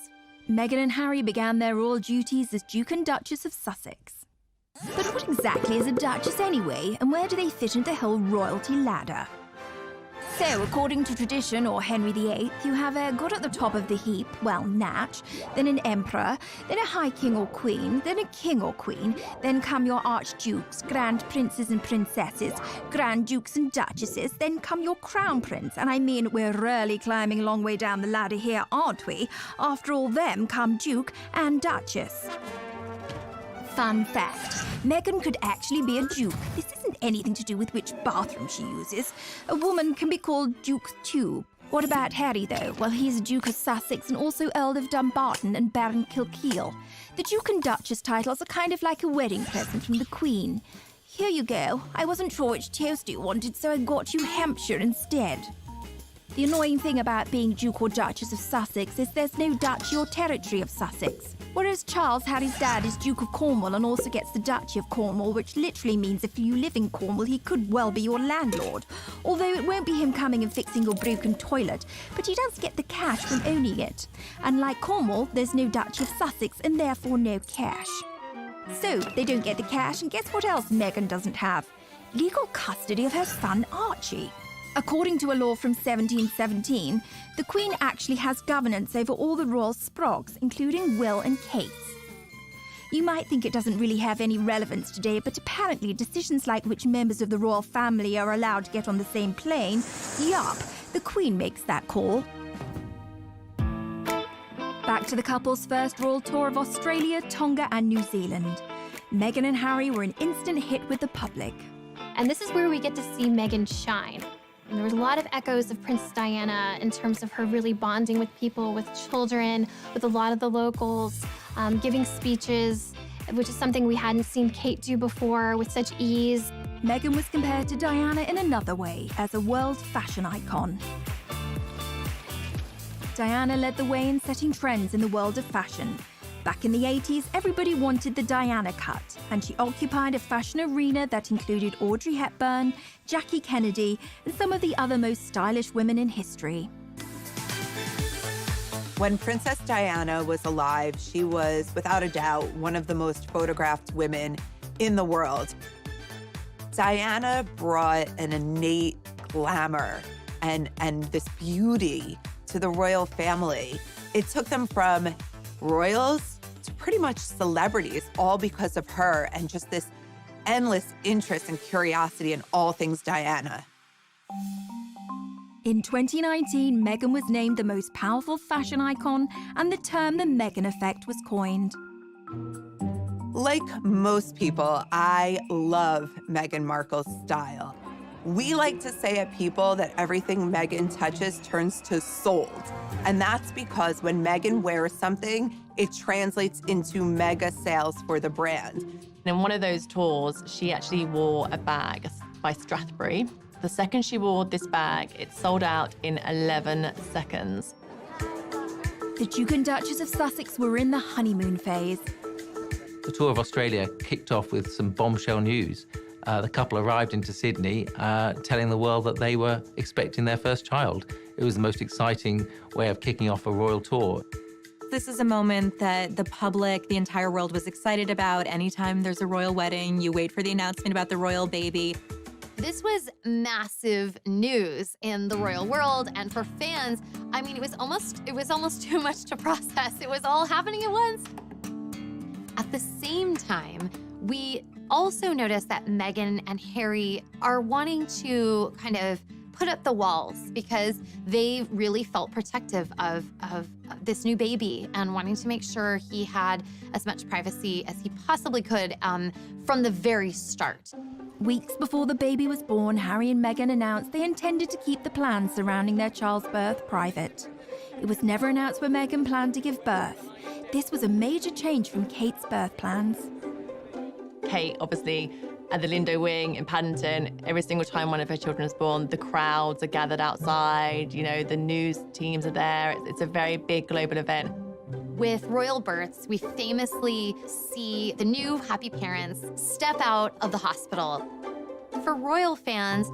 Meghan and Harry began their royal duties as Duke and Duchess of Sussex. But what exactly is a duchess anyway, and where do they fit into the whole royalty ladder? So, according to tradition, or Henry VIII, you have a god at the top of the heap, well, Natch, then an emperor, then a high king or queen, then a king or queen, then come your archdukes, grand princes and princesses, grand dukes and duchesses, then come your crown prince, and I mean, we're really climbing a long way down the ladder here, aren't we? After all them come duke and duchess. Fun fact, Meghan could actually be a duke. This isn't anything to do with which bathroom she uses. A woman can be called Duke too. What about Harry, though? Well, he's a Duke of Sussex and also Earl of Dumbarton and Baron Kilkeel. The Duke and Duchess titles are kind of like a wedding present from the Queen. Here you go. I wasn't sure which toast you wanted, so I got you Hampshire instead. The annoying thing about being Duke or Duchess of Sussex is there's no duchy or territory of Sussex. Whereas Charles, Harry's dad, is Duke of Cornwall and also gets the Duchy of Cornwall, which literally means if you live in Cornwall, he could well be your landlord. Although it won't be him coming and fixing your broken toilet, but he does get the cash from owning it. Unlike Cornwall, there's no Duchy of Sussex and therefore no cash. So, they don't get the cash, and guess what else Meghan doesn't have? Legal custody of her son Archie. According to a law from 1717, the Queen actually has governance over all the royal sprogs, including Will and Kate's. You might think it doesn't really have any relevance today, but apparently decisions like which members of the royal family are allowed to get on the same plane, yup, the Queen makes that call. Back to the couple's first royal tour of Australia, Tonga and New Zealand. Meghan and Harry were an instant hit with the public. And this is where we get to see Meghan shine. And there was a lot of echoes of Princess Diana in terms of her really bonding with people, with children, with a lot of the locals, giving speeches, which is something we hadn't seen Kate do before with such ease. Meghan was compared to Diana in another way as a world fashion icon. Diana led the way in setting trends in the world of fashion. Back in the 80s, everybody wanted the Diana cut, and she occupied a fashion arena that included Audrey Hepburn, Jackie Kennedy, and some of the other most stylish women in history. When Princess Diana was alive, she was, without a doubt, one of the most photographed women in the world. Diana brought an innate glamour and this beauty to the royal family. It took them from royals to pretty much celebrities, all because of her and just this endless interest and curiosity in all things Diana. In 2019, Meghan was named the most powerful fashion icon, and the term the Meghan effect was coined. Like most people, I love Meghan Markle's style. We like to say at People that everything Meghan touches turns to sold. And that's because when Meghan wears something, it translates into mega sales for the brand. In one of those tours, she actually wore a bag by Strathbury. The second she wore this bag, it sold out in 11 seconds. The Duke and Duchess of Sussex were in the honeymoon phase. The tour of Australia kicked off with some bombshell news. The couple arrived into Sydney telling the world that they were expecting their first child. It was the most exciting way of kicking off a royal tour. This is a moment that the public, the entire world was excited about. Anytime there's a royal wedding, you wait for the announcement about the royal baby. This was massive news in the royal world, and for fans, I mean, it was almost too much to process. It was all happening at once. At the same time, we also noticed that Meghan and Harry are wanting to kind of put up the walls because they really felt protective of this new baby and wanting to make sure he had as much privacy as he possibly could from the very start. Weeks before the baby was born, Harry and Meghan announced they intended to keep the plans surrounding their child's birth private. It was never announced where Meghan planned to give birth. This was a major change from Kate's birth plans. Kate, obviously, at the Lindo Wing in Paddington, every single time one of her children is born, the crowds are gathered outside, you know, the news teams are there. It's a very big global event. With royal births, we famously see the new happy parents step out of the hospital. For royal fans,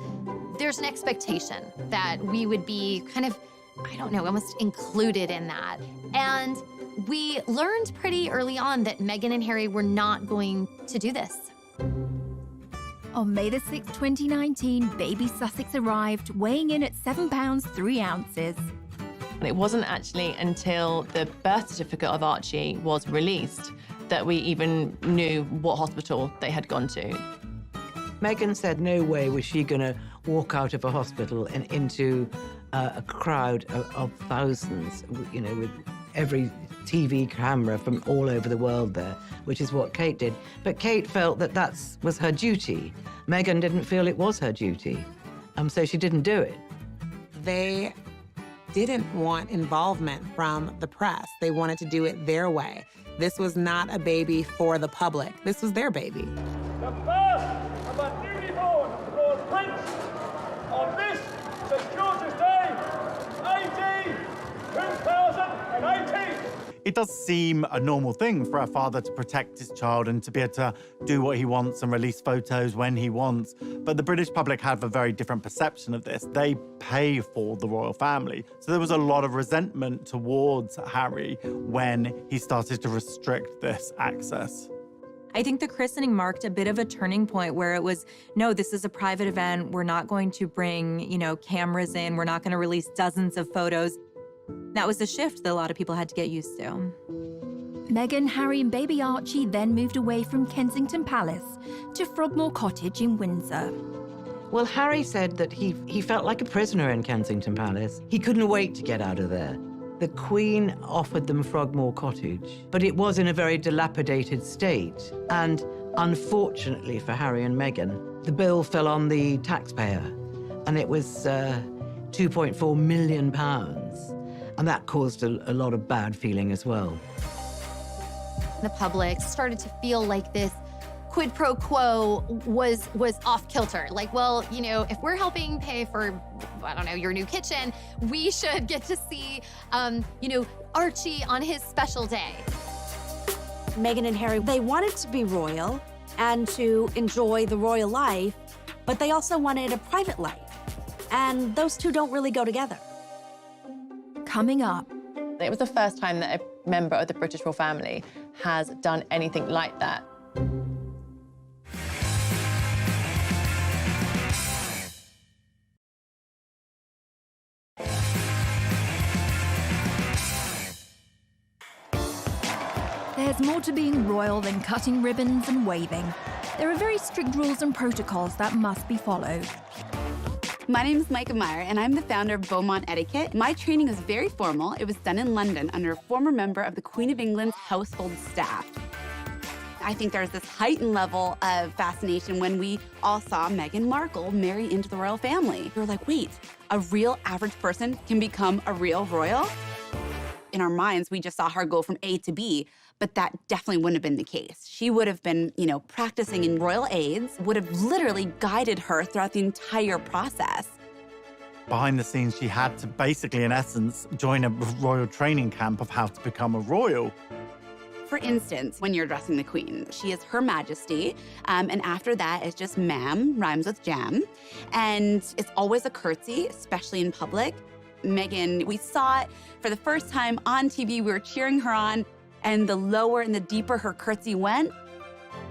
there's an expectation that we would be kind of, I don't know, almost included in that. And we learned pretty early on that Meghan and Harry were not going to do this. On May the 6th, 2019, baby Sussex arrived, weighing in at 7 pounds 3 ounces. And it wasn't actually until the birth certificate of Archie was released that we even knew what hospital they had gone to. Meghan said no way was she going to walk out of a hospital and into a crowd of thousands, you know, with every TV camera from all over the world there, which is what Kate did. But Kate felt that was her duty. Meghan didn't feel it was her duty, so she didn't do it. They didn't want involvement from the press. They wanted to do it their way. This was not a baby for the public. This was their baby. The birth of a newly born Lord Prince on this, St. George's Day, AD 2018. It does seem a normal thing for a father to protect his child and to be able to do what he wants and release photos when he wants. But the British public have a very different perception of this. They pay for the royal family. So there was a lot of resentment towards Harry when he started to restrict this access. I think the christening marked a bit of a turning point where it was, no, this is a private event. We're not going to bring, cameras in. We're not going to release dozens of photos. That was a shift that a lot of people had to get used to. Meghan, Harry, and baby Archie then moved away from Kensington Palace to Frogmore Cottage in Windsor. Well, Harry said that he felt like a prisoner in Kensington Palace. He couldn't wait to get out of there. The Queen offered them Frogmore Cottage, but it was in a very dilapidated state. And unfortunately for Harry and Meghan, the bill fell on the taxpayer, and it was £2.4 million. And that caused a lot of bad feeling as well. The public started to feel like this quid pro quo was off kilter. Like, well, you know, if we're helping pay for, I don't know, your new kitchen, we should get to see, you know, Archie on his special day. Meghan and Harry, they wanted to be royal and to enjoy the royal life, but they also wanted a private life. And those two don't really go together. Coming up. It was the first time that a member of the British royal family has done anything like that. There's more to being royal than cutting ribbons and waving. There are very strict rules and protocols that must be followed. My name is Micah Meyer, and I'm the founder of Beaumont Etiquette. My training is very formal. It was done in London under a former member of the Queen of England's household staff. I think there's this heightened level of fascination when we all saw Meghan Markle marry into the royal family. We were like, wait, a real average person can become a real royal? In our minds, we just saw her go from A to B, but that definitely wouldn't have been the case. She would have been, you know, practicing in royal aids, would have literally guided her throughout the entire process. Behind the scenes, she had to basically, in essence, join a royal training camp of how to become a royal. For instance, when you're addressing the Queen, she is Her Majesty, and after that it's just ma'am, rhymes with jam. And it's always a curtsy, especially in public. Meghan, we saw it for the first time on TV, we were cheering her on, and the lower and the deeper her curtsy went,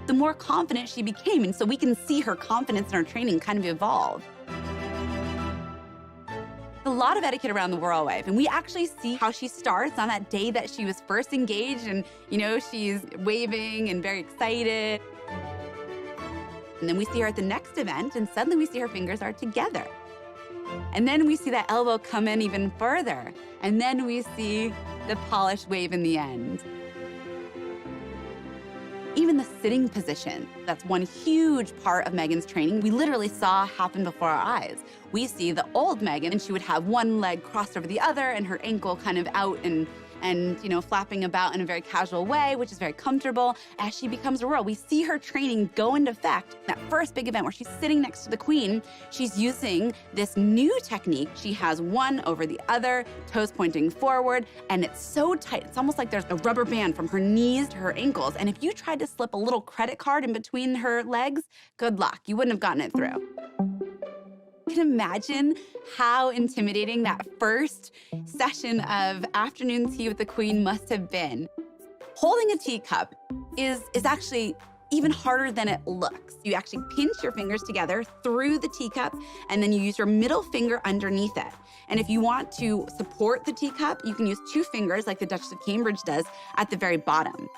the more confident she became. And so we can see her confidence in her training kind of evolve. A lot of etiquette around the royal wife, and we actually see how she starts on that day that she was first engaged, and you know, she's waving and very excited. And then we see her at the next event, and suddenly we see her fingers are together. And then we see that elbow come in even further, and then we see the polished wave in the end. Even the sitting position, that's one huge part of Meghan's training, we literally saw happen before our eyes. We see the old Meghan, and she would have one leg crossed over the other and her ankle kind of out and you know, flapping about in a very casual way, which is very comfortable. As she becomes a royal, we see her training go into effect. That first big event where she's sitting next to the Queen, she's using this new technique. She has one over the other, toes pointing forward, and it's so tight. It's almost like there's a rubber band from her knees to her ankles. And if you tried to slip a little credit card in between her legs, good luck. You wouldn't have gotten it through. You can imagine how intimidating that first session of afternoon tea with the Queen must have been. Holding a teacup is actually even harder than it looks. You actually pinch your fingers together through the teacup, and then you use your middle finger underneath it. And if you want to support the teacup, you can use 2 fingers like the Duchess of Cambridge does at the very bottom.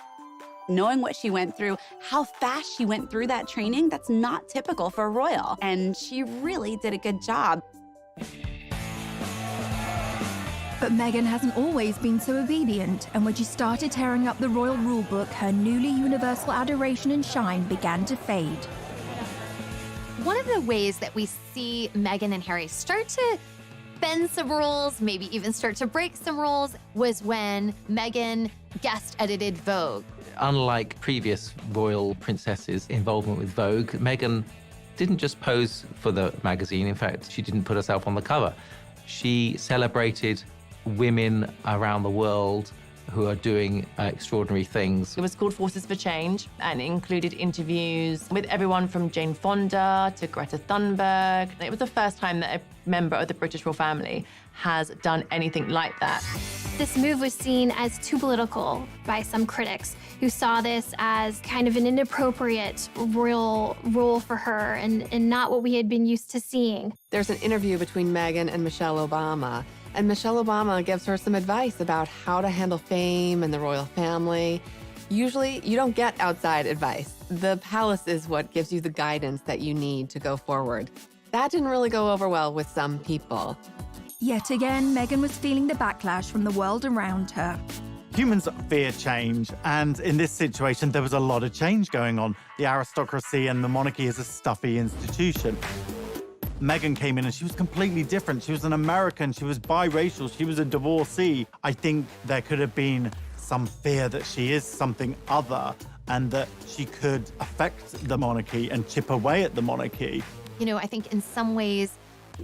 Knowing what she went through, how fast she went through that training, that's not typical for a royal. And she really did a good job. But Meghan hasn't always been so obedient, and when she started tearing up the royal rulebook, her newly universal adoration and shine began to fade. One of the ways that we see Meghan and Harry start to bend some rules, maybe even start to break some rules, was when Meghan guest edited Vogue. Unlike previous royal princesses' involvement with Vogue, Meghan didn't just pose for the magazine. In fact, she didn't put herself on the cover. She celebrated women around the world who are doing extraordinary things. It was called Forces for Change and it included interviews with everyone from Jane Fonda to Greta Thunberg. It was the first time that a member of the British royal family has done anything like that. This move was seen as too political by some critics who saw this as kind of an inappropriate royal role for her and not what we had been used to seeing. There's an interview between Meghan and Michelle Obama, and Michelle Obama gives her some advice about how to handle fame and the royal family. Usually, you don't get outside advice. The palace is what gives you the guidance that you need to go forward. That didn't really go over well with some people. Yet again, Meghan was feeling the backlash from the world around her. Humans fear change, and in this situation, there was a lot of change going on. The aristocracy and the monarchy is a stuffy institution. Meghan came in and she was completely different. She was an American, she was biracial, she was a divorcee. I think there could have been some fear that she is something other and that she could affect the monarchy and chip away at the monarchy. You know, I think in some ways,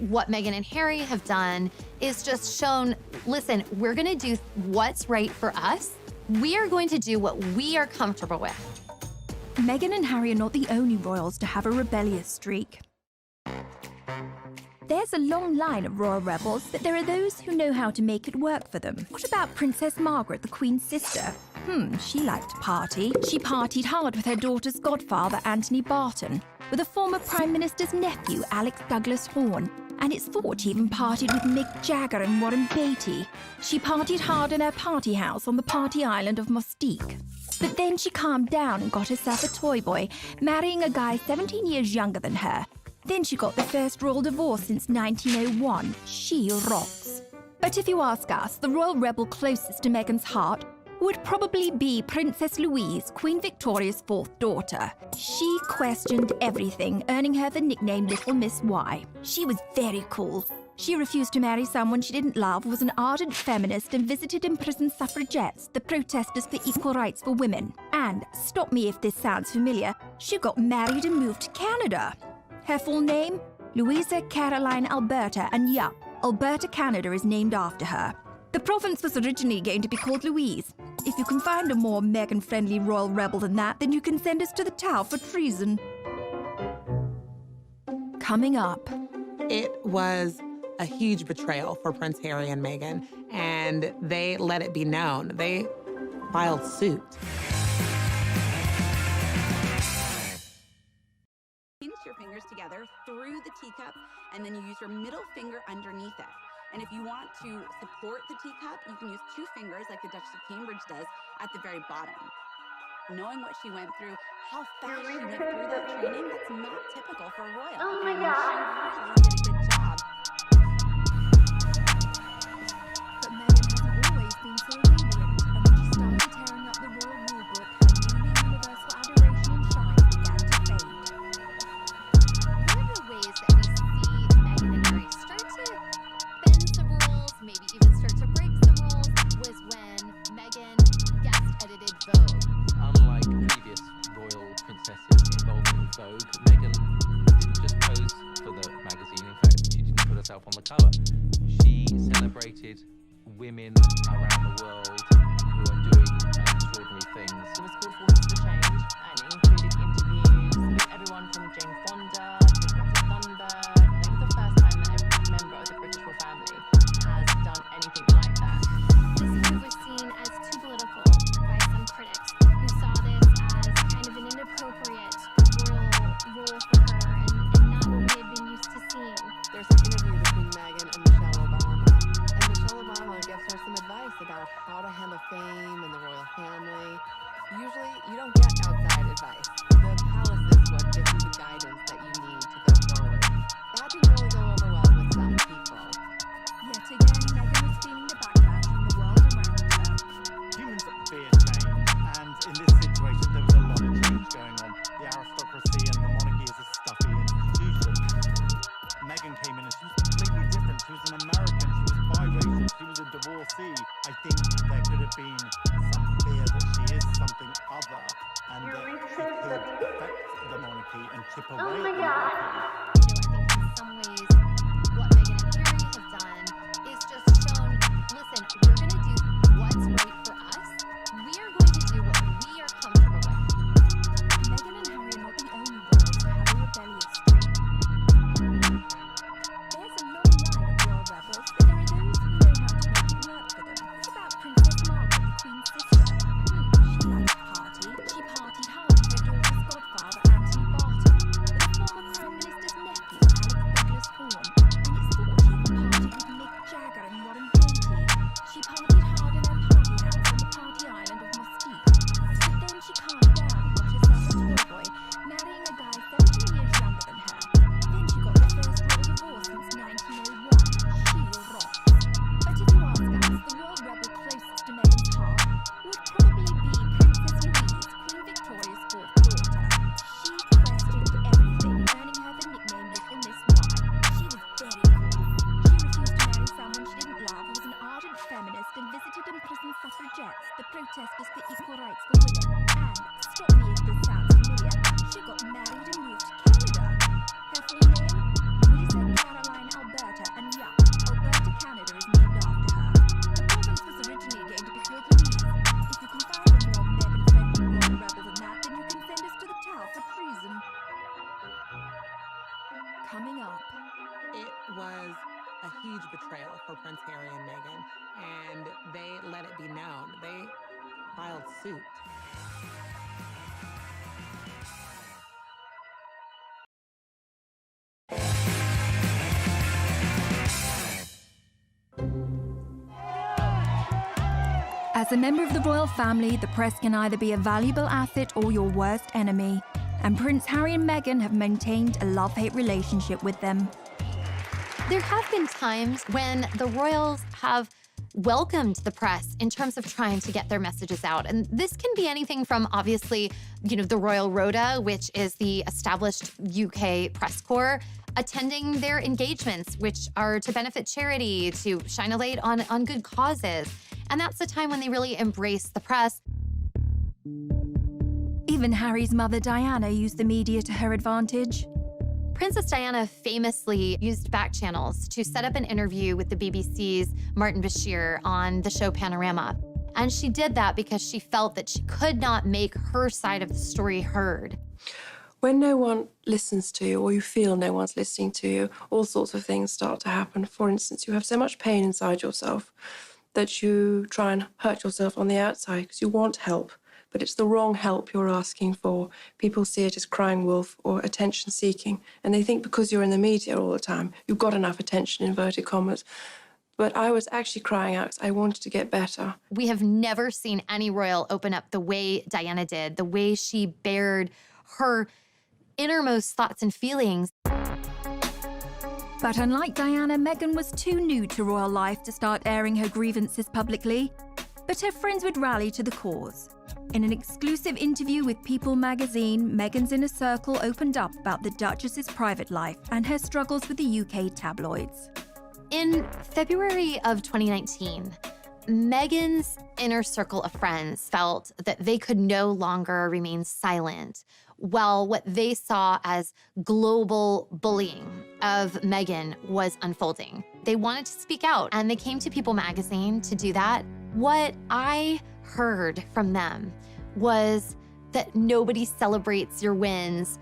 what Meghan and Harry have done is just shown, listen, we're gonna do what's right for us. We are going to do what we are comfortable with. Meghan and Harry are not the only royals to have a rebellious streak. There's a long line of royal rebels, but there are those who know how to make it work for them. What about Princess Margaret, the Queen's sister? She liked to party. She partied hard with her daughter's godfather, Anthony Barton, with a former Prime Minister's nephew, Alex Douglas Horne, and it's thought she even partied with Mick Jagger and Warren Beatty. She partied hard in her party house on the party island of Mustique. But then she calmed down and got herself a toy boy, marrying a guy 17 years younger than her. Then she got the first royal divorce since 1901. She rocks. But if you ask us, the royal rebel closest to Meghan's heart would probably be Princess Louise, Queen Victoria's fourth daughter. She questioned everything, earning her the nickname Little Miss Y. She was very cool. She refused to marry someone she didn't love, was an ardent feminist, and visited imprisoned suffragettes, the protesters for equal rights for women. And, stop me if this sounds familiar, she got married and moved to Canada. Her full name? Louisa Caroline Alberta, and yup, Alberta, Canada is named after her. The province was originally going to be called Louise. If you can find a more Meghan-friendly royal rebel than that, then you can send us to the Tower for treason. Coming up. It was a huge betrayal for Prince Harry and Meghan, and they let it be known. They filed suit. Pinch your fingers together through the teacup, and then you use your middle finger underneath it. And if you want to support the teacup, you can use two fingers like the Duchess of Cambridge does at the very bottom. Knowing what she went through, how fast she went through that training, that's not typical for a royal. Oh my and God. she really did a good job. But Meghan hasn't always been so obedient, and when she started tearing up the royal rulebook, her newly universal adoration and shine began to fade. One of the ways that we see Meghan and Harry start to bend some rules, maybe even start to break some rules, was when Meghan guest-edited Vogue. Unlike previous royal princesses involved in Vogue, Meghan didn't just pose for the magazine. In fact, she didn't put herself on the cover. She celebrated women around the world who are doing extraordinary things. It was called Voices for Change and it included interviews with everyone from Jane Fonda to Greta Thunberg. It was the first time that a member of the British royal family has done anything like that. This move was seen as too political by some critics, who saw this as kind of an inappropriate royal role for her and not what we had been used to seeing. There's an interview between Meghan and Michelle Obama, and Michelle Obama gives her some advice about how to handle fame and the royal family. Usually, you don't get outside advice. The palace is what gives you the guidance that you need to go forward. That didn't really go over well with some people. Yet again, Meghan was feeling the backlash from the world around her. Humans fear change, and in this situation, there was a lot of change going on. The aristocracy and the monarchy is a stuffy institution. Meghan came in and she was completely different. She was an American, she was biracial, she was a divorcee. I think there could have been some fear that she is something other, and that she could affect the monarchy and chip away at the monarchy. You know, I think in some ways, what Meghan and Harry have done is just shown, listen, we're going to do what's right for us. We are going to do what we are comfortable with. Meghan and Harry are not the only royals to have a rebellious streak. There's a long line of royal rebels, but there are those who know how to make it work for them. What about Princess Markle, the Queen's sister? She liked to party. She partied hard with her daughter's godfather, Anthony Barton, with a former Prime Minister's nephew, Alex Douglas Horne, and it's thought she even partied with Mick Jagger and Warren Beatty. She partied hard in her party house on the party island of Mustique. But then she calmed down and got herself a toy boy, marrying a guy 17 years younger than her. Then she got the first royal divorce since 1901. She rocks. But if you ask us, the royal rebel closest to Meghan's heart would probably be Princess Louise, Queen Victoria's fourth daughter. She questioned everything, earning her the nickname Little Miss Y. She was very cool. She refused to marry someone she didn't love, was an ardent feminist, and visited imprisoned suffragettes, the protesters for equal rights for women. And, stop me if this sounds familiar. She got married and moved to Canada. Her full name? Lisa Caroline Alberta, and yeah, Alberta, Canada is named after her. Of course, this originally going to be called Louise. If you can find a more Meghan-friendly royal rebel than that, then you can send us to the Tower for treason. Coming up. It was a huge betrayal for Prince Harry and Meghan, and they let it be known. They filed suit. As a member of the royal family, the press can either be a valuable asset or your worst enemy. And Prince Harry and Meghan have maintained a love-hate relationship with them. There have been times when the royals have welcomed the press in terms of trying to get their messages out. And this can be anything from, obviously, the Royal Rota, which is the established UK press corps, attending their engagements, which are to benefit charity, to shine a light on good causes. And that's the time when they really embrace the press. Even Harry's mother, Diana, used the media to her advantage. Princess Diana famously used back channels to set up an interview with the BBC's Martin Bashir on the show Panorama. And she did that because she felt that she could not make her side of the story heard. When no one listens to you, or you feel no one's listening to you, all sorts of things start to happen. For instance, you have so much pain inside yourself that you try and hurt yourself on the outside because you want help, but it's the wrong help you're asking for. People see it as crying wolf or attention seeking, and they think because you're in the media all the time, you've got enough attention, inverted commas. But I was actually crying out because I wanted to get better. We have never seen any royal open up the way Diana did, the way she bared her innermost thoughts and feelings. But unlike Diana, Meghan was too new to royal life to start airing her grievances publicly. But her friends would rally to the cause. In an exclusive interview with People magazine, Meghan's inner circle opened up about the Duchess's private life and her struggles with the UK tabloids. In February of 2019, Meghan's inner circle of friends felt that they could no longer remain silent while what they saw as global bullying of Meghan was unfolding. They wanted to speak out, and they came to People magazine to do that. What I heard from them was that nobody celebrates your wins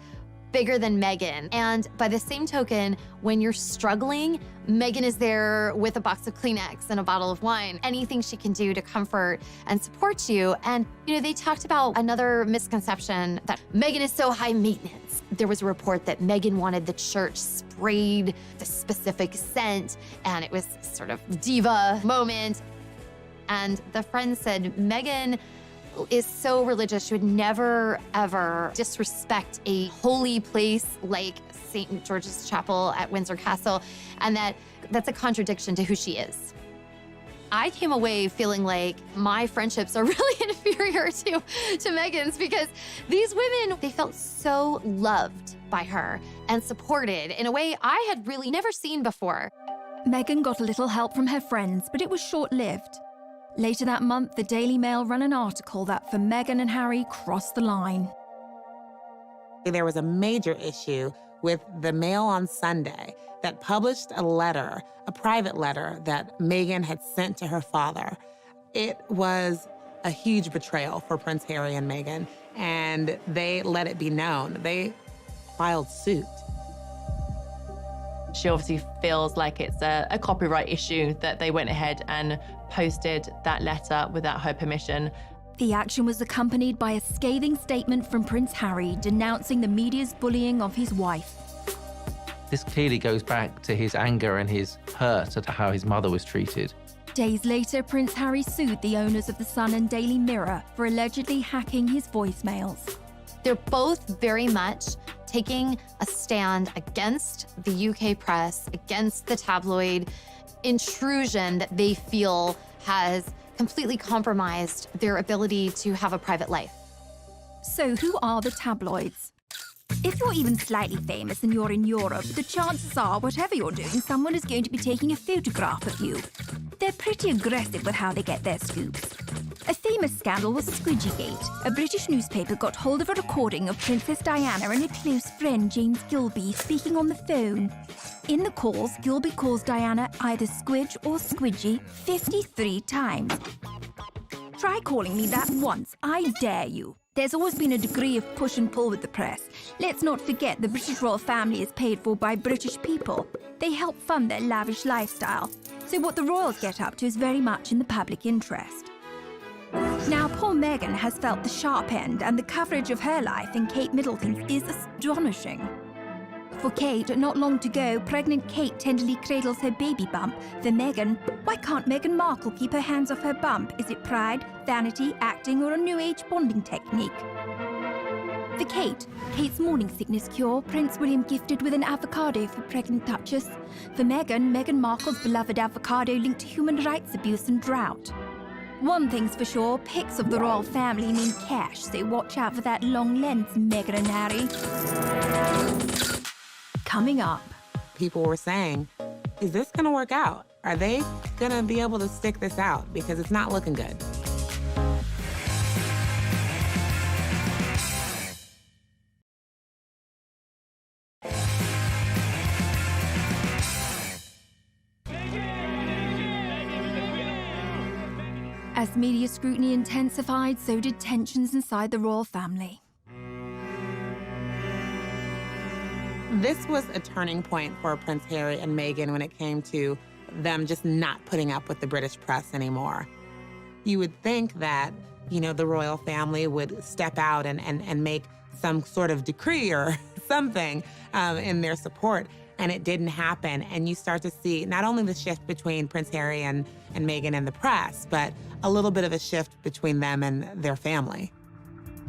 bigger than Meghan. And by the same token, when you're struggling, Meghan is there with a box of Kleenex and a bottle of wine, anything she can do to comfort and support you. And, they talked about another misconception that Meghan is so high maintenance. There was a report that Meghan wanted the church sprayed the specific scent, and it was sort of diva moment. And the friend said, Meghan is so religious, she would never, ever disrespect a holy place like St. George's Chapel at Windsor Castle, and that's a contradiction to who she is. I came away feeling like my friendships are really inferior to Meghan's, because these women, they felt so loved by her and supported in a way I had really never seen before. Meghan got a little help from her friends, but it was short-lived. Later that month, the Daily Mail ran an article that for Meghan and Harry crossed the line. There was a major issue with the Mail on Sunday that published a letter, a private letter that Meghan had sent to her father. It was a huge betrayal for Prince Harry and Meghan, and they let it be known. They filed suit. She obviously feels like it's a copyright issue that they went ahead and posted that letter without her permission. The action was accompanied by a scathing statement from Prince Harry denouncing the media's bullying of his wife. This clearly goes back to his anger and his hurt at how his mother was treated. Days later, Prince Harry sued the owners of The Sun and Daily Mirror for allegedly hacking his voicemails. They're both very much taking a stand against the UK press, against the tabloid intrusion that they feel has completely compromised their ability to have a private life. So who are the tabloids? If you're even slightly famous and you're in Europe, the chances are, whatever you're doing, someone is going to be taking a photograph of you. They're pretty aggressive with how they get their scoops. A famous scandal was Squidgygate. A British newspaper got hold of a recording of Princess Diana and her close friend James Gilby speaking on the phone. In the calls, Gilby calls Diana either Squidge or Squidgy 53 times. Try calling me that once, I dare you. There's always been a degree of push and pull with the press. Let's not forget the British royal family is paid for by British people. They help fund their lavish lifestyle. So what the royals get up to is very much in the public interest. Now, poor Meghan has felt the sharp end, and the coverage of her life in Kate Middleton's is astonishing. For Kate, not long to go, pregnant Kate tenderly cradles her baby bump. For Meghan, why can't Meghan Markle keep her hands off her bump? Is it pride, vanity, acting, or a new age bonding technique? For Kate, Kate's morning sickness cure, Prince William gifted with an avocado for pregnant Duchess. For Meghan, Meghan Markle's beloved avocado linked to human rights abuse and drought. One thing's for sure, pics of the royal family mean cash, so watch out for that long lens, Meghan and Harry. Coming up. People were saying, is this gonna work out? Are they gonna be able to stick this out? Because it's not looking good. As media scrutiny intensified, so did tensions inside the royal family. This was a turning point for Prince Harry and Meghan when it came to them just not putting up with the British press anymore. You would think that, you know, the royal family would step out and make some sort of decree or something in their support, and it didn't happen. And you start to see not only the shift between Prince Harry and Meghan and the press, but a little bit of a shift between them and their family.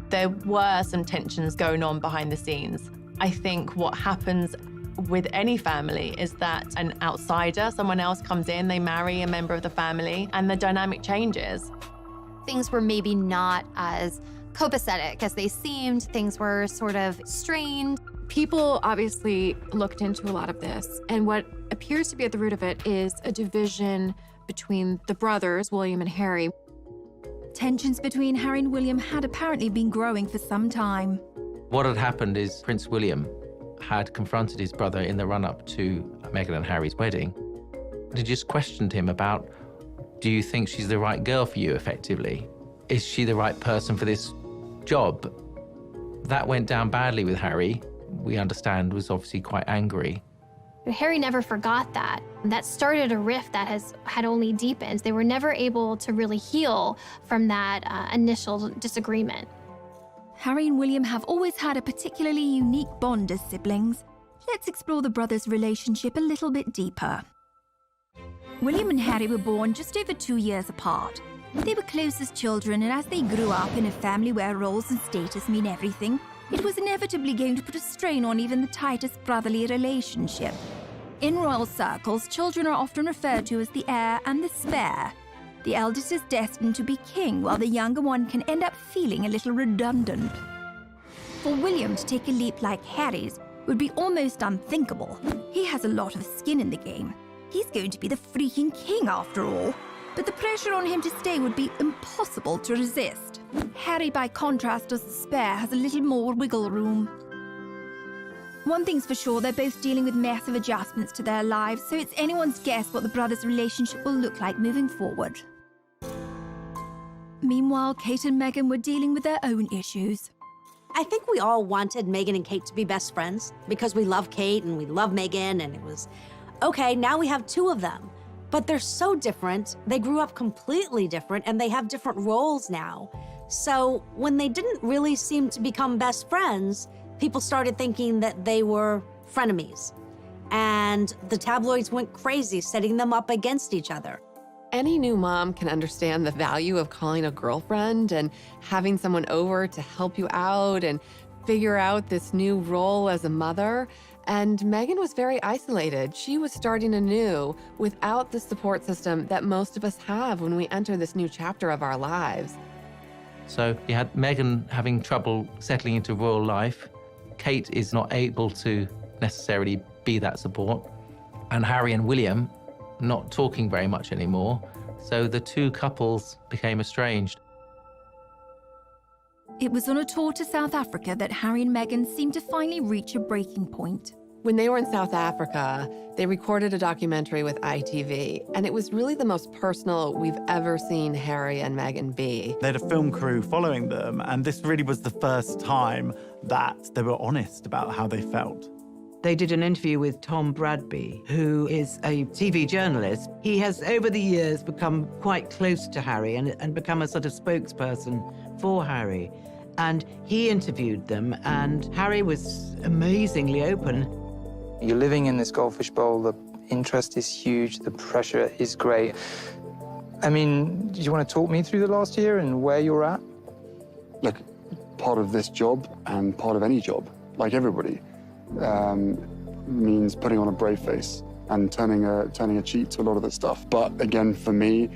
There were some tensions going on behind the scenes. I think what happens with any family is that an outsider, someone else comes in, they marry a member of the family, and the dynamic changes. Things were maybe not as copacetic as they seemed. Things were sort of strained. People obviously looked into a lot of this, and what appears to be at the root of it is a division between the brothers, William and Harry. Tensions between Harry and William had apparently been growing for some time. What had happened is Prince William had confronted his brother in the run-up to Meghan and Harry's wedding. He just questioned him about, do you think she's the right girl for you, effectively? Is she the right person for this job? That went down badly with Harry. We understand was obviously quite angry. Harry never forgot that. That started a rift that had only deepened. They were never able to really heal from that initial disagreement. Harry and William have always had a particularly unique bond as siblings. Let's explore the brothers' relationship a little bit deeper. William and Harry were born just over 2 years apart. They were close as children, and as they grew up in a family where roles and status mean everything, it was inevitably going to put a strain on even the tightest brotherly relationship. In royal circles, children are often referred to as the heir and the spare. The eldest is destined to be king, while the younger one can end up feeling a little redundant. For William to take a leap like Harry's would be almost unthinkable. He has a lot of skin in the game. He's going to be the freaking king after all. But the pressure on him to stay would be impossible to resist. Harry, by contrast, as the spare, has a little more wiggle room. One thing's for sure, they're both dealing with massive adjustments to their lives, so it's anyone's guess what the brothers' relationship will look like moving forward. Meanwhile, Kate and Meghan were dealing with their own issues. I think we all wanted Meghan and Kate to be best friends because we love Kate and we love Meghan, and it was, okay, now we have two of them. But they're so different. They grew up completely different, and they have different roles now. So when they didn't really seem to become best friends, people started thinking that they were frenemies. And the tabloids went crazy, setting them up against each other. Any new mom can understand the value of calling a girlfriend and having someone over to help you out and figure out this new role as a mother. And Meghan was very isolated. She was starting anew without the support system that most of us have when we enter this new chapter of our lives. So you had Meghan having trouble settling into royal life. Kate is not able to necessarily be that support. And Harry and William not talking very much anymore. So the two couples became estranged. It was on a tour to South Africa that Harry and Meghan seemed to finally reach a breaking point. When they were in South Africa, they recorded a documentary with ITV, and it was really the most personal we've ever seen Harry and Meghan be. They had a film crew following them, and this really was the first time that they were honest about how they felt. They did an interview with Tom Bradby, who is a TV journalist. He has, over the years, become quite close to Harry and become a sort of spokesperson for Harry. And he interviewed them, and Harry was amazingly open. You're living in this goldfish bowl, the interest is huge, the pressure is great. I mean, do you want to talk me through the last year and where you're at? Look, part of this job and part of any job, like everybody, means putting on a brave face and turning a cheek to a lot of this stuff. But again, for me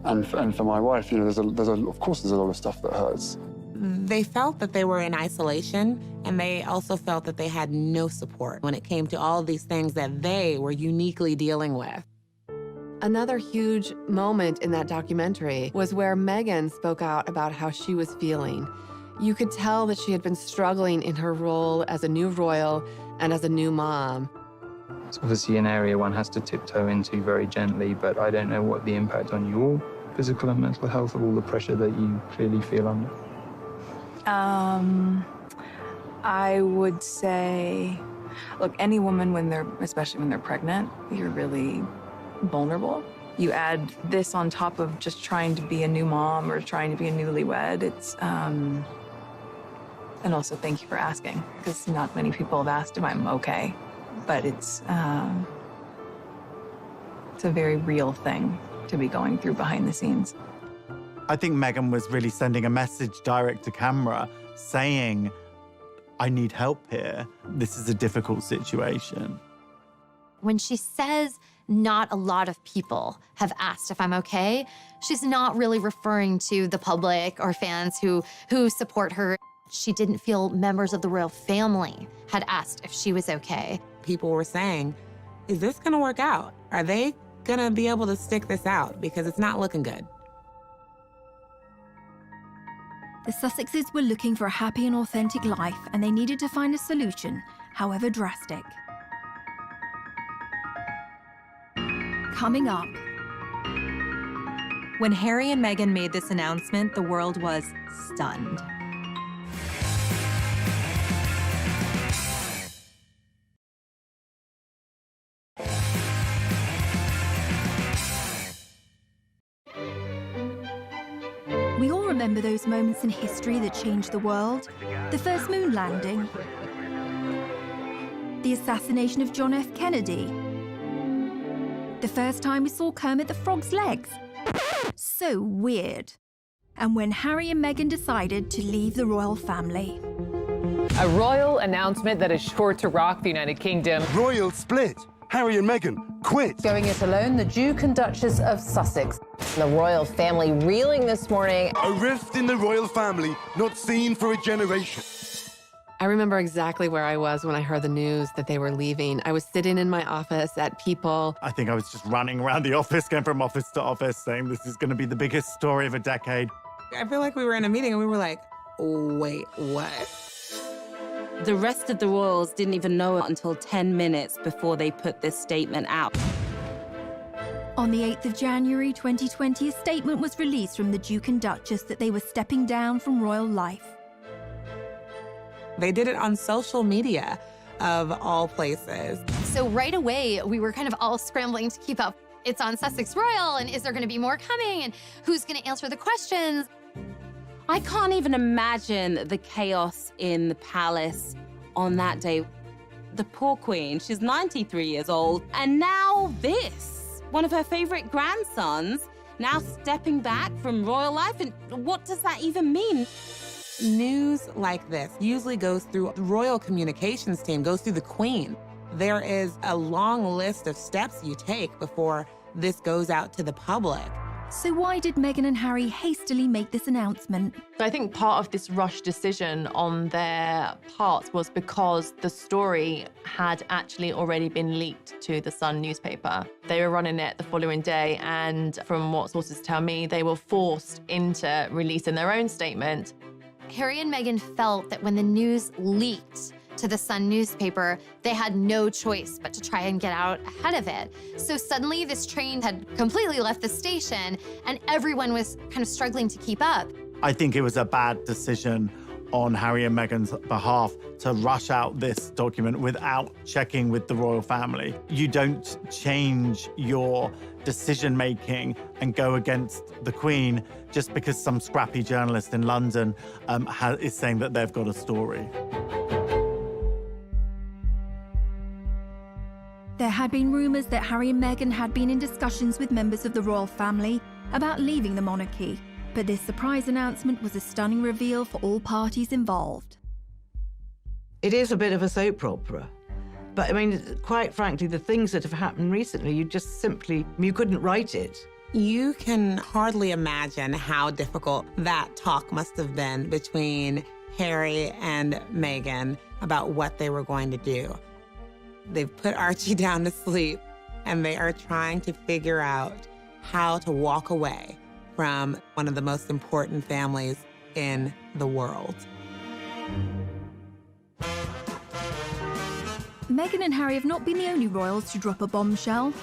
and for my wife, you know, of course there's a lot of stuff that hurts. They felt that they were in isolation, and they also felt that they had no support when it came to all of these things that they were uniquely dealing with. Another huge moment in that documentary was where Meghan spoke out about how she was feeling. You could tell that she had been struggling in her role as a new royal and as a new mom. It's obviously an area one has to tiptoe into very gently, but I don't know what the impact on your physical and mental health of all the pressure that you clearly feel under. I would say, look, any woman, especially when they're pregnant, you're really vulnerable. You add this on top of just trying to be a new mom or trying to be a newlywed. And also thank you for asking, because not many people have asked if I'm okay, but it's a very real thing to be going through behind the scenes. I think Meghan was really sending a message direct to camera saying, I need help here. This is a difficult situation. When she says not a lot of people have asked if I'm okay, she's not really referring to the public or fans who support her. She didn't feel members of the royal family had asked if she was okay. People were saying, is this gonna work out? Are they gonna be able to stick this out? Because it's not looking good. The Sussexes were looking for a happy and authentic life, and they needed to find a solution, however drastic. Coming up. When Harry and Meghan made this announcement, the world was stunned. We all remember those moments in history that changed the world. The first moon landing. The assassination of John F. Kennedy. The first time we saw Kermit the Frog's legs. So weird. And when Harry and Meghan decided to leave the royal family. A royal announcement that is sure to rock the United Kingdom. Royal split. Harry and Meghan quit. Going it alone, the Duke and Duchess of Sussex. The royal family reeling this morning. A rift in the royal family not seen for a generation. I remember exactly where I was when I heard the news that they were leaving. I was sitting in my office at People. I think I was just running around the office, going from office to office, saying this is going to be the biggest story of a decade. I feel like we were in a meeting and we were like, wait, what? The rest of the royals didn't even know until 10 minutes before they put this statement out. On the 8th of January 2020, a statement was released from the Duke and Duchess that they were stepping down from royal life. They did it on social media, of all places. So right away, we were kind of all scrambling to keep up. It's on Sussex Royal, and is there gonna be more coming? And who's gonna answer the questions? I can't even imagine the chaos in the palace on that day. The poor queen, she's 93 years old, and now this. One of her favorite grandsons now stepping back from royal life, and what does that even mean? News like this usually goes through the royal communications team, goes through the queen. There is a long list of steps you take before this goes out to the public. So why did Meghan and Harry hastily make this announcement? I think part of this rush decision on their part was because the story had actually already been leaked to the Sun newspaper. They were running it the following day, and from what sources tell me, they were forced into releasing their own statement. Harry and Meghan felt that when the news leaked to the Sun newspaper, they had no choice but to try and get out ahead of it. So suddenly this train had completely left the station and everyone was kind of struggling to keep up. I think it was a bad decision on Harry and Meghan's behalf to rush out this document without checking with the royal family. You don't change your decision-making and go against the Queen just because some scrappy journalist in London is saying that they've got a story. There had been rumours that Harry and Meghan had been in discussions with members of the royal family about leaving the monarchy, but this surprise announcement was a stunning reveal for all parties involved. It is a bit of a soap opera. But I mean, quite frankly, the things that have happened recently, you couldn't write it. You can hardly imagine how difficult that talk must have been between Harry and Meghan about what they were going to do. They've put Archie down to sleep, and they are trying to figure out how to walk away from one of the most important families in the world. Meghan and Harry have not been the only royals to drop a bombshell.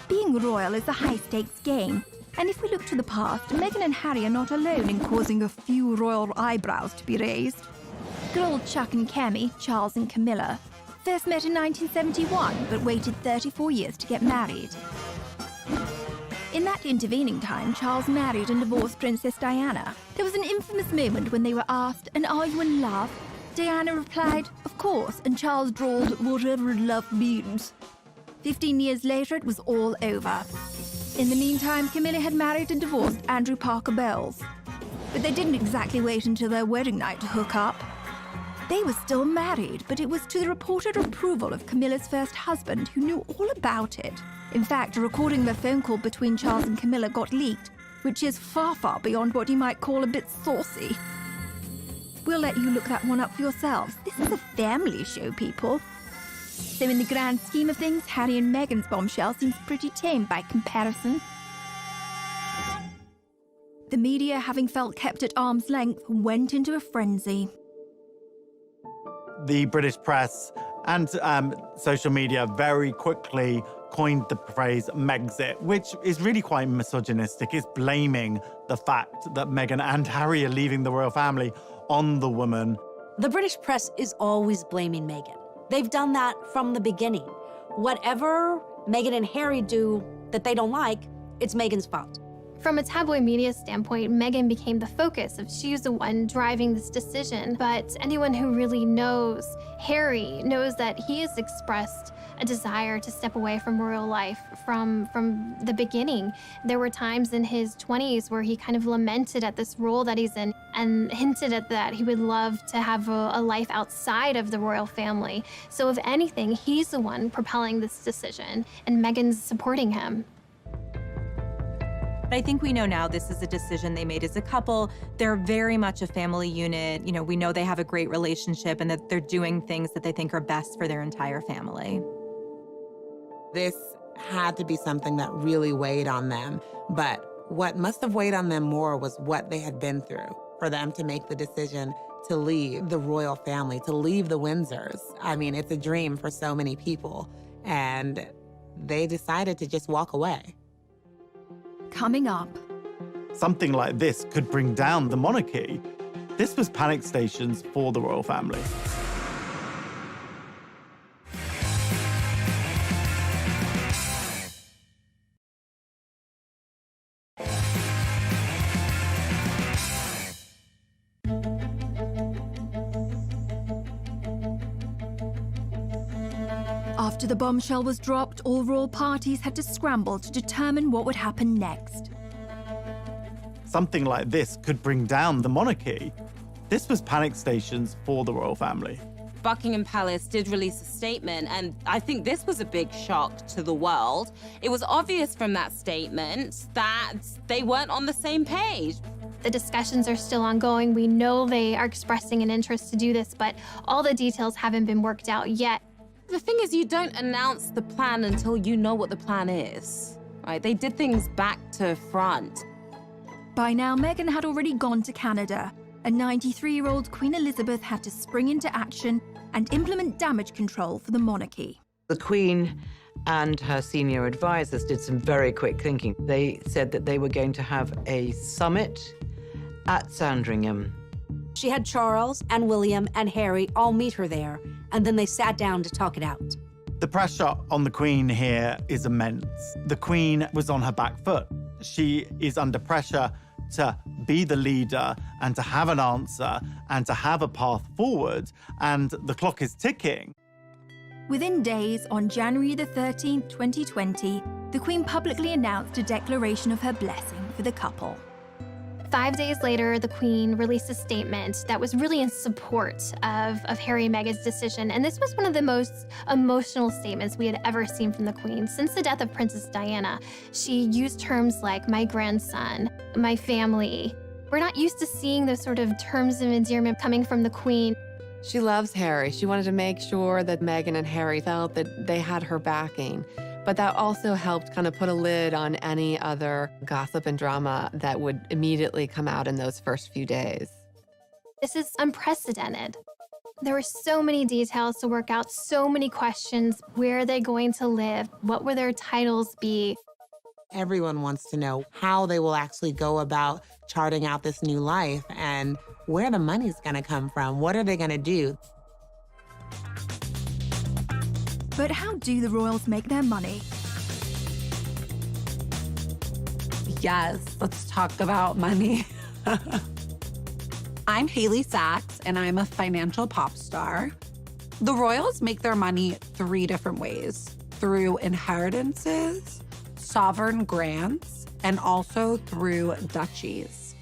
Being royal is a high-stakes game, and if we look to the past, Meghan and Harry are not alone in causing a few royal eyebrows to be raised. Good old Chuck and Cammy, Charles and Camilla, first met in 1971, but waited 34 years to get married. In that intervening time, Charles married and divorced Princess Diana. There was an infamous moment when they were asked, "And are you in love?" Diana replied, "Of course," and Charles drawled, "Whatever love means." 15 years later, it was all over. In the meantime, Camilla had married and divorced Andrew Parker Bowles. But they didn't exactly wait until their wedding night to hook up. They were still married, but it was to the reported approval of Camilla's first husband, who knew all about it. In fact, a recording of a phone call between Charles and Camilla got leaked, which is far, far beyond what you might call a bit saucy. We'll let you look that one up for yourselves. This is a family show, people. So in the grand scheme of things, Harry and Meghan's bombshell seems pretty tame by comparison. The media, having felt kept at arm's length, went into a frenzy. The British press and social media very quickly coined the phrase Megxit, which is really quite misogynistic. It's blaming the fact that Meghan and Harry are leaving the royal family on the woman. The British press is always blaming Meghan. They've done that from the beginning. Whatever Meghan and Harry do that they don't like, it's Meghan's fault. From a tabloid media standpoint, Meghan became the focus of she's the one driving this decision. But anyone who really knows Harry knows that he has expressed a desire to step away from royal life from the beginning. There were times in his 20s where he kind of lamented at this role that he's in and hinted at that he would love to have a life outside of the royal family. So if anything, he's the one propelling this decision, and Meghan's supporting him. I think we know now this is a decision they made as a couple. They're very much a family unit. You know, we know they have a great relationship and that they're doing things that they think are best for their entire family. This had to be something that really weighed on them. But what must have weighed on them more was what they had been through for them to make the decision to leave the royal family, to leave the Windsors. I mean, it's a dream for so many people. And they decided to just walk away. Coming up. Something like this could bring down the monarchy. This was panic stations for the royal family. After the bombshell was dropped, all royal parties had to scramble to determine what would happen next. Something like this could bring down the monarchy. This was panic stations for the royal family. Buckingham Palace did release a statement, and I think this was a big shock to the world. It was obvious from that statement that they weren't on the same page. The discussions are still ongoing. We know they are expressing an interest to do this, but all the details haven't been worked out yet. The thing is, you don't announce the plan until you know what the plan is, right? They did things back to front. By now, Meghan had already gone to Canada, and 93-year-old Queen Elizabeth had to spring into action and implement damage control for the monarchy. The Queen and her senior advisors did some very quick thinking. They said that they were going to have a summit at Sandringham. She had Charles and William and Harry all meet her there, and then they sat down to talk it out. The pressure on the Queen here is immense. The Queen was on her back foot. She is under pressure to be the leader and to have an answer and to have a path forward, and the clock is ticking. Within days, on January the 13th, 2020, the Queen publicly announced a declaration of her blessing for the couple. 5 days later, the Queen released a statement that was really in support of Harry and Meghan's decision. And this was one of the most emotional statements we had ever seen from the Queen. Since the death of Princess Diana, she used terms like my grandson, my family. We're not used to seeing those sort of terms of endearment coming from the Queen. She loves Harry. She wanted to make sure that Meghan and Harry felt that they had her backing. But that also helped kind of put a lid on any other gossip and drama that would immediately come out in those first few days. This is unprecedented. There were so many details to work out, so many questions. Where are they going to live? What will their titles be? Everyone wants to know how they will actually go about charting out this new life and where the money's gonna come from. What are they gonna do? But how do the royals make their money? Yes, let's talk about money. I'm Haley Sachs, and I'm a financial pop star. The royals make their money 3 different ways: through inheritances, sovereign grants, and also through duchies.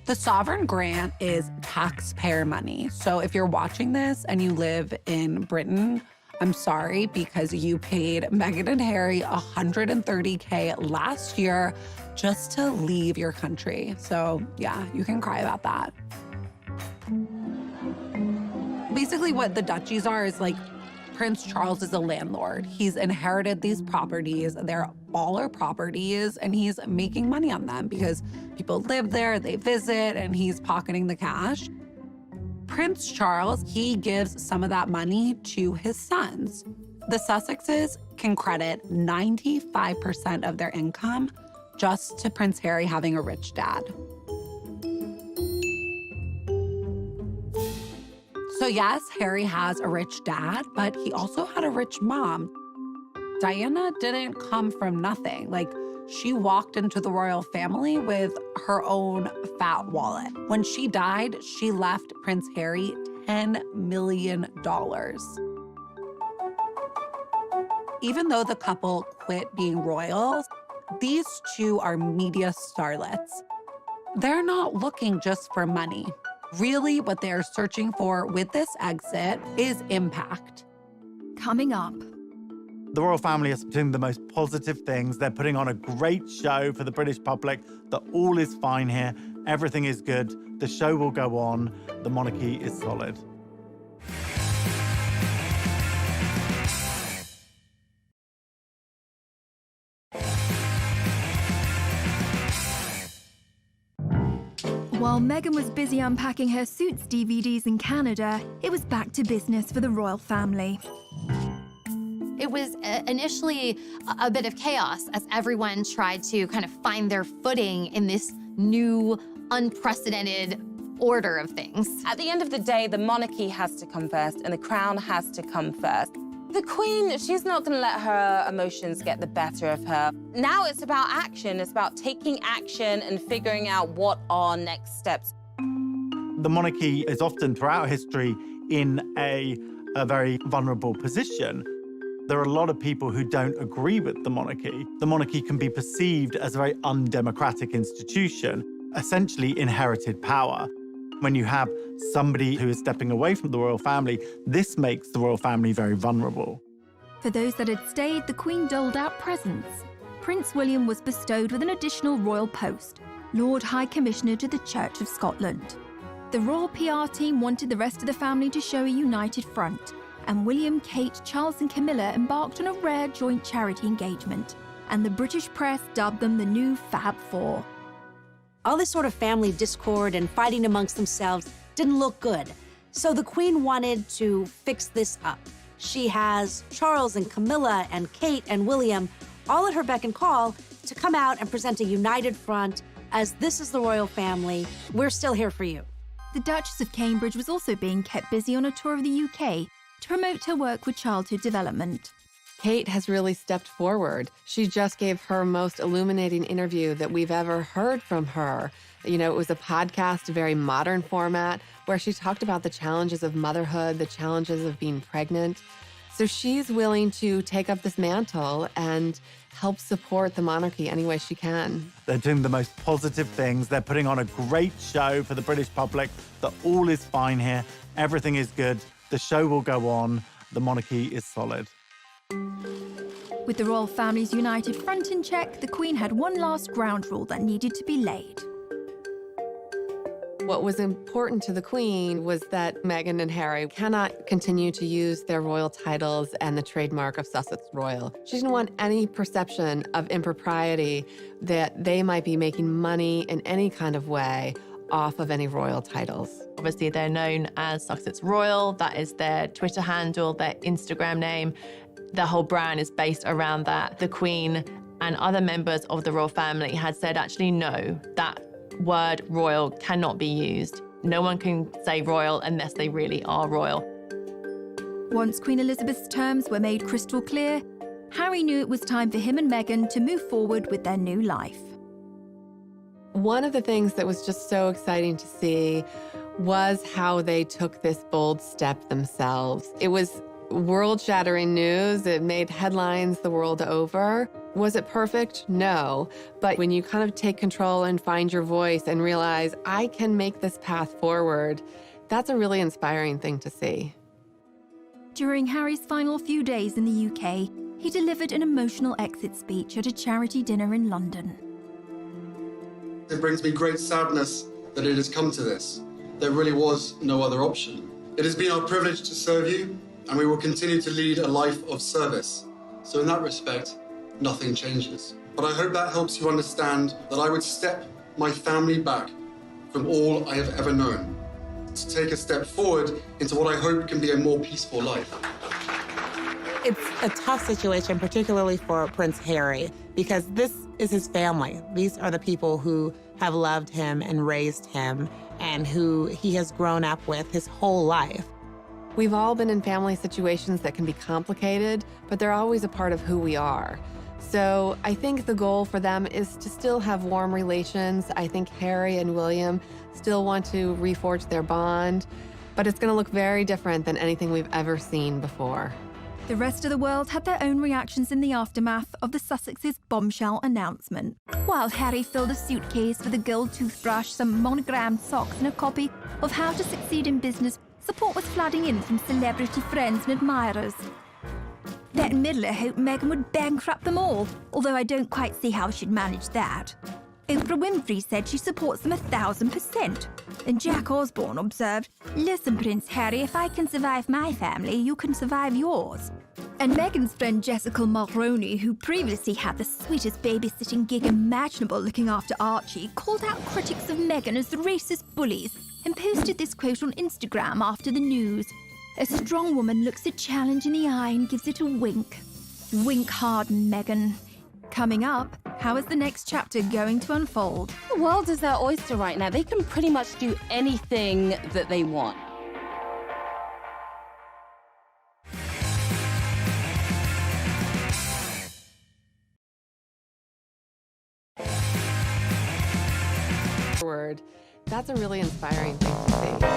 The sovereign grant is taxpayer money. So if you're watching this and you live in Britain, I'm sorry, because you paid Meghan and Harry $130K last year just to leave your country. So yeah, you can cry about that. Basically what the duchies are is like Prince Charles is a landlord. He's inherited these properties. They're all our properties, and he's making money on them because people live there, they visit, and he's pocketing the cash. Prince Charles, he gives some of that money to his sons. The Sussexes can credit 95% of their income just to Prince Harry having a rich dad. So yes, Harry has a rich dad, but he also had a rich mom. Diana didn't come from nothing. Like, she walked into the royal family with her own fat wallet. When she died, she left Prince Harry $10 million. Even though the couple quit being royals, these two are media starlets. They're not looking just for money. Really, what they're searching for with this exit is impact. Coming up. The royal family are doing the most positive things. They're putting on a great show for the British public that all is fine here. Everything is good. The show will go on. The monarchy is solid. While Meghan was busy unpacking her Suits DVDs in Canada, it was back to business for the royal family. It was initially a bit of chaos as everyone tried to kind of find their footing in this new, unprecedented order of things. At the end of the day, the monarchy has to come first and the crown has to come first. The Queen, she's not going to let her emotions get the better of her. Now it's about action. It's about taking action and figuring out what are next steps. The monarchy is often, throughout history, in a very vulnerable position. There are a lot of people who don't agree with the monarchy. The monarchy can be perceived as a very undemocratic institution, essentially inherited power. When you have somebody who is stepping away from the royal family, this makes the royal family very vulnerable. For those that had stayed, the Queen doled out presents. Prince William was bestowed with an additional royal post, Lord High Commissioner to the Church of Scotland. The royal PR team wanted the rest of the family to show a united front, and William, Kate, Charles and Camilla embarked on a rare joint charity engagement, and the British press dubbed them the new Fab Four. All this sort of family discord and fighting amongst themselves didn't look good. So the Queen wanted to fix this up. She has Charles and Camilla and Kate and William all at her beck and call to come out and present a united front as this is the royal family. We're still here for you. The Duchess of Cambridge was also being kept busy on a tour of the UK to promote her work with childhood development. Kate has really stepped forward. She just gave her most illuminating interview that we've ever heard from her. You know, it was a podcast, a very modern format, where she talked about the challenges of motherhood, the challenges of being pregnant. So she's willing to take up this mantle and help support the monarchy any way she can. They're doing the most positive things. They're putting on a great show for the British public that all is fine here. Everything is good. The show will go on. The monarchy is solid. With the royal family's united front in check, the Queen had one last ground rule that needed to be laid. What was important to the Queen was that Meghan and Harry cannot continue to use their royal titles and the trademark of Sussex Royal. She didn't want any perception of impropriety that they might be making money in any kind of way off of any royal titles. Obviously, they're known as Sussex Royal. That is their Twitter handle, their Instagram name. The whole brand is based around that. The Queen and other members of the royal family had said, actually, no, that word royal cannot be used. No one can say royal unless they really are royal. Once Queen Elizabeth's terms were made crystal clear, Harry knew it was time for him and Meghan to move forward with their new life. One of the things that was just so exciting to see was how they took this bold step themselves. It was world-shattering news. It made headlines the world over. Was it perfect? No. But when you kind of take control and find your voice and realize, I can make this path forward, that's a really inspiring thing to see. During Harry's final few days in the UK, he delivered an emotional exit speech at a charity dinner in London. It brings me great sadness that it has come to this. There really was no other option. It has been our privilege to serve you, and we will continue to lead a life of service. So in that respect, nothing changes. But I hope that helps you understand that I would step my family back from all I have ever known to take a step forward into what I hope can be a more peaceful life. It's a tough situation, particularly for Prince Harry, because this is his family. These are the people who have loved him and raised him and who he has grown up with his whole life. We've all been in family situations that can be complicated, but they're always a part of who we are. So I think the goal for them is to still have warm relations. I think Harry and William still want to reforge their bond, but it's going to look very different than anything we've ever seen before. The rest of the world had their own reactions in the aftermath of the Sussex's bombshell announcement. While Harry filled a suitcase with a gold toothbrush, some monogrammed socks, and a copy of How to Succeed in Business, support was flooding in from celebrity friends and admirers. Bette Midler hoped Meghan would bankrupt them all, although I don't quite see how she'd manage that. Oprah Winfrey said she supports them 1,000%. And Jack Osborne observed, "Listen, Prince Harry, if I can survive my family, you can survive yours." And Meghan's friend Jessica Mulroney, who previously had the sweetest babysitting gig imaginable looking after Archie, called out critics of Meghan as racist bullies and posted this quote on Instagram after the news. "A strong woman looks a challenge in the eye and gives it a wink. Wink hard, Meghan." Coming up, how is the next chapter going to unfold? The world is their oyster right now. They can pretty much do anything that they want. That's a really inspiring thing to see.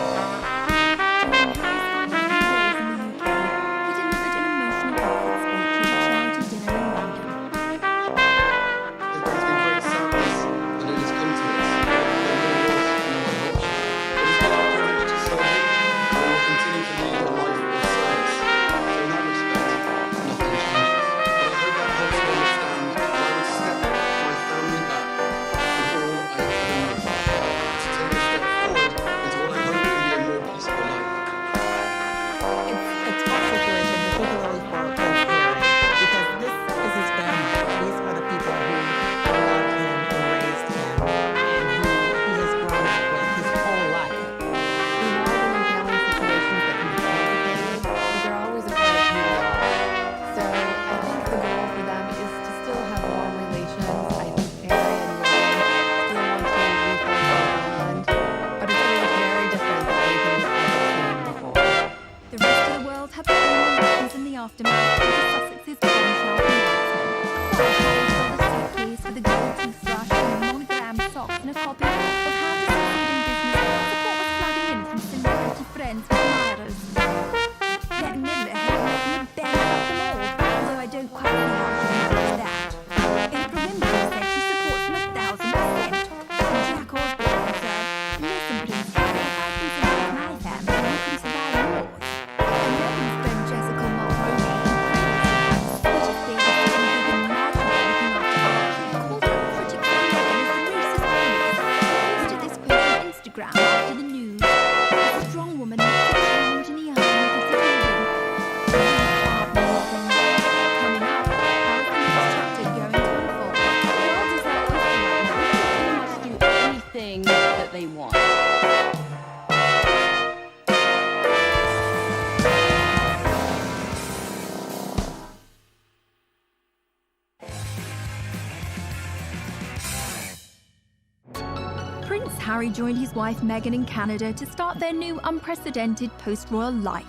Prince Harry joined his wife Meghan in Canada to start their new unprecedented post-royal life.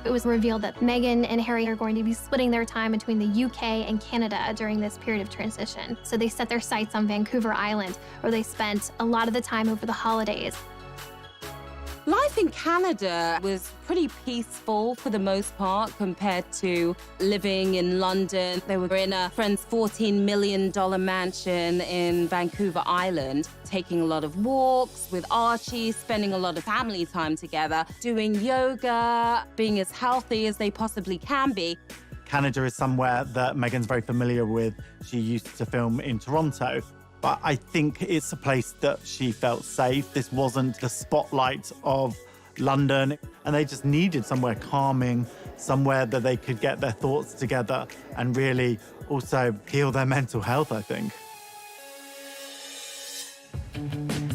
It was revealed that Meghan and Harry are going to be splitting their time between the UK and Canada during this period of transition. So they set their sights on Vancouver Island, where they spent a lot of the time over the holidays. Life in Canada was pretty peaceful for the most part compared to living in London. They were in a friend's $14 million mansion in Vancouver Island, taking a lot of walks with Archie, spending a lot of family time together, doing yoga, being as healthy as they possibly can be. Canada is somewhere that Meghan's very familiar with. She used to film in Toronto. But I think it's a place that she felt safe. This wasn't the spotlight of London, and they just needed somewhere calming, somewhere that they could get their thoughts together and really also heal their mental health, I think.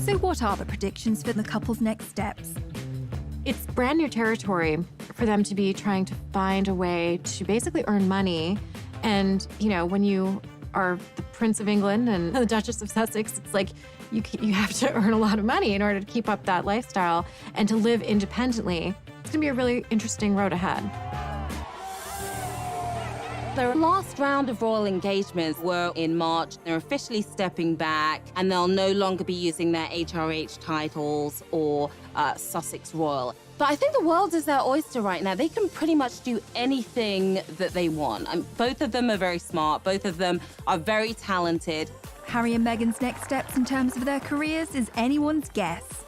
So what are the predictions for the couple's next steps? It's brand new territory for them to be trying to find a way to basically earn money. And, you know, when you are the Prince of England and the Duchess of Sussex, it's like you have to earn a lot of money in order to keep up that lifestyle and to live independently. It's gonna be a really interesting road ahead. Their last round of royal engagements were in March. They're officially stepping back, and they'll no longer be using their HRH titles or Sussex Royal. But I think the world is their oyster right now. They can pretty much do anything that they want. Both of them are very smart. Both of them are very talented. Harry and Meghan's next steps in terms of their careers is anyone's guess.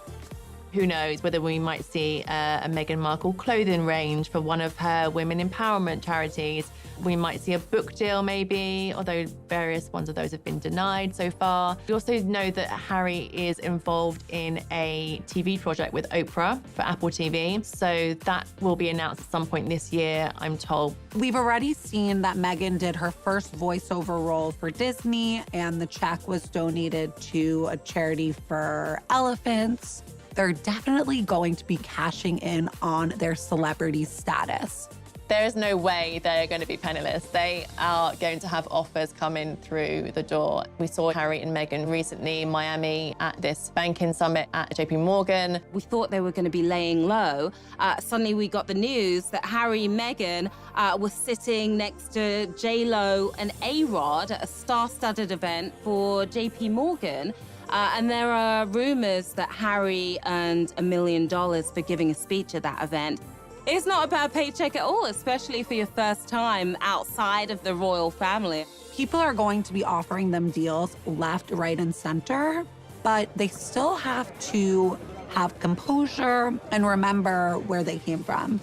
Who knows whether we might see a Meghan Markle clothing range for one of her women empowerment charities. We might see a book deal maybe, although various ones of those have been denied so far. We also know that Harry is involved in a TV project with Oprah for Apple TV. So that will be announced at some point this year, I'm told. We've already seen that Meghan did her first voiceover role for Disney, and the check was donated to a charity for elephants. They're definitely going to be cashing in on their celebrity status. There is no way they're going to be penniless. They are going to have offers coming through the door. We saw Harry and Meghan recently in Miami at this banking summit at JP Morgan. We thought they were going to be laying low. Suddenly we got the news that Harry and Meghan were sitting next to J-Lo and A-Rod at a star-studded event for JP Morgan. And there are rumors that Harry earned $1 million for giving a speech at that event. It's not a bad paycheck at all, especially for your first time outside of the royal family. People are going to be offering them deals left, right, and center, but they still have to have composure and remember where they came from,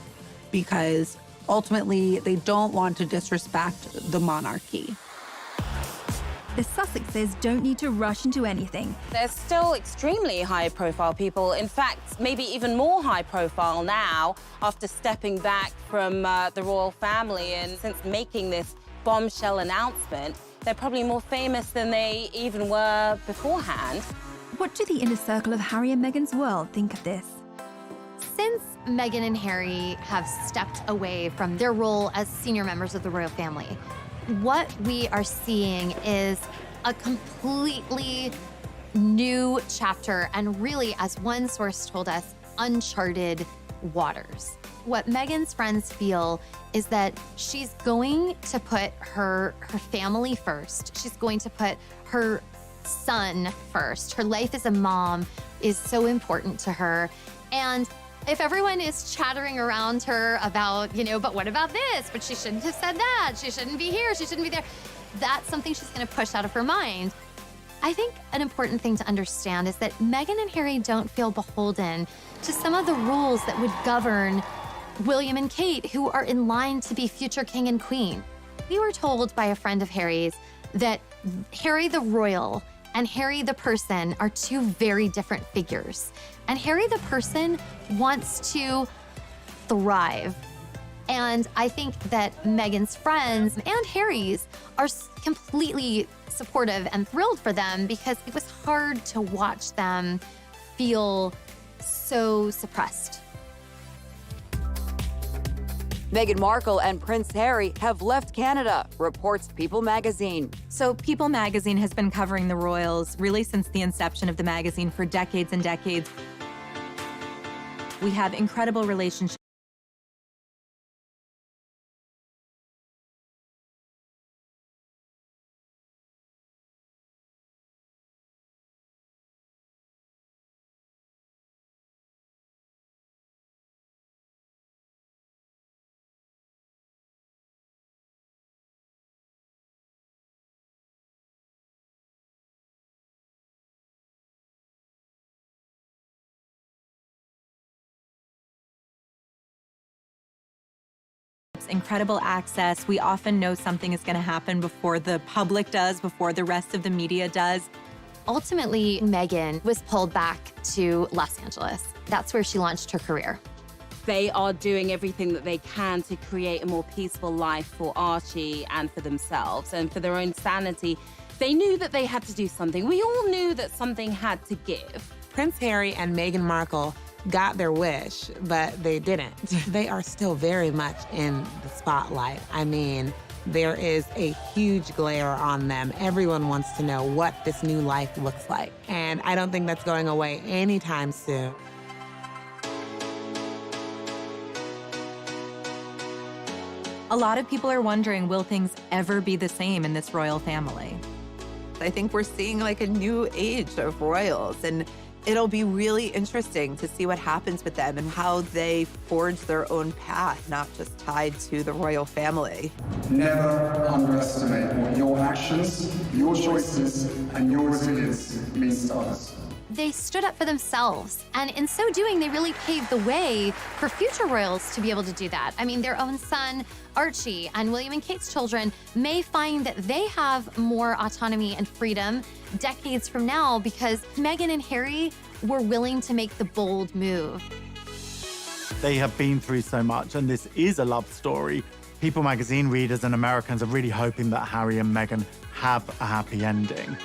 because ultimately they don't want to disrespect the monarchy. The Sussexes don't need to rush into anything. They're still extremely high-profile people. In fact, maybe even more high-profile now after stepping back from the royal family. And since making this bombshell announcement, they're probably more famous than they even were beforehand. What do the inner circle of Harry and Meghan's world think of this? Since Meghan and Harry have stepped away from their role as senior members of the royal family, what we are seeing is a completely new chapter, and really, as one source told us, uncharted waters. What Meghan's friends feel is that she's going to put her family first. She's going to put her son first. Her life as a mom is so important to her. And if everyone is chattering around her about, but what about this? But she shouldn't have said that. She shouldn't be here. She shouldn't be there. That's something she's going to push out of her mind. I think an important thing to understand is that Meghan and Harry don't feel beholden to some of the rules that would govern William and Kate, who are in line to be future king and queen. We were told by a friend of Harry's that Harry the royal and Harry the person are two very different figures. And Harry the person wants to thrive. And I think that Meghan's friends and Harry's are completely supportive and thrilled for them, because it was hard to watch them feel so suppressed. Meghan Markle and Prince Harry have left Canada, reports People magazine. So People magazine has been covering the royals really since the inception of the magazine for decades and decades. We have incredible relationships. Incredible access. We often know something is going to happen before the public does, before the rest of the media does. Ultimately, Meghan was pulled back to Los Angeles. That's where she launched her career. They are doing everything that they can to create a more peaceful life for Archie and for themselves and for their own sanity. They knew that they had to do something. We all knew that something had to give. Prince Harry and Meghan Markle got their wish, but they didn't. They are still very much in the spotlight. I mean, there is a huge glare on them. Everyone wants to know what this new life looks like. And I don't think that's going away anytime soon. A lot of people are wondering, will things ever be the same in this royal family? I think we're seeing like a new age of royals, and it'll be really interesting to see what happens with them and how they forge their own path, not just tied to the royal family. Never underestimate what your actions, your choices, and your resilience means to others. They stood up for themselves, and in so doing, they really paved the way for future royals to be able to do that. I mean, their own son, Archie, and William and Kate's children may find that they have more autonomy and freedom decades from now because Meghan and Harry were willing to make the bold move. They have been through so much, and this is a love story. People magazine readers and Americans are really hoping that Harry and Meghan have a happy ending.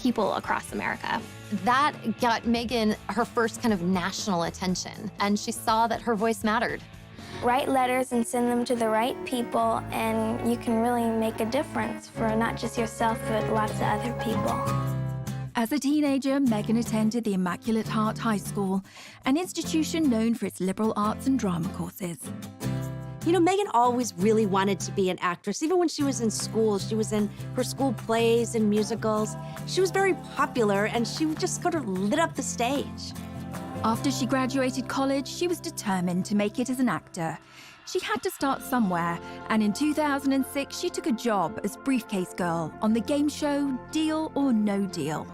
people across America. That got Meghan her first kind of national attention, and she saw that her voice mattered. Write letters and send them to the right people, and you can really make a difference for not just yourself, but lots of other people. As a teenager, Meghan attended the Immaculate Heart High School, an institution known for its liberal arts and drama courses. You know, Meghan always really wanted to be an actress. Even when she was in school, she was in her school plays and musicals. She was very popular, and she just sort of lit up the stage. After she graduated college, she was determined to make it as an actor. She had to start somewhere, and in 2006, she took a job as briefcase girl on the game show Deal or No Deal.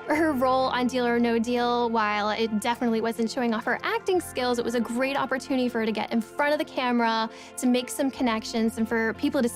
Her role on Deal or No Deal, while it definitely wasn't showing off her acting skills, it was a great opportunity for her to get in front of the camera, to make some connections, and for people to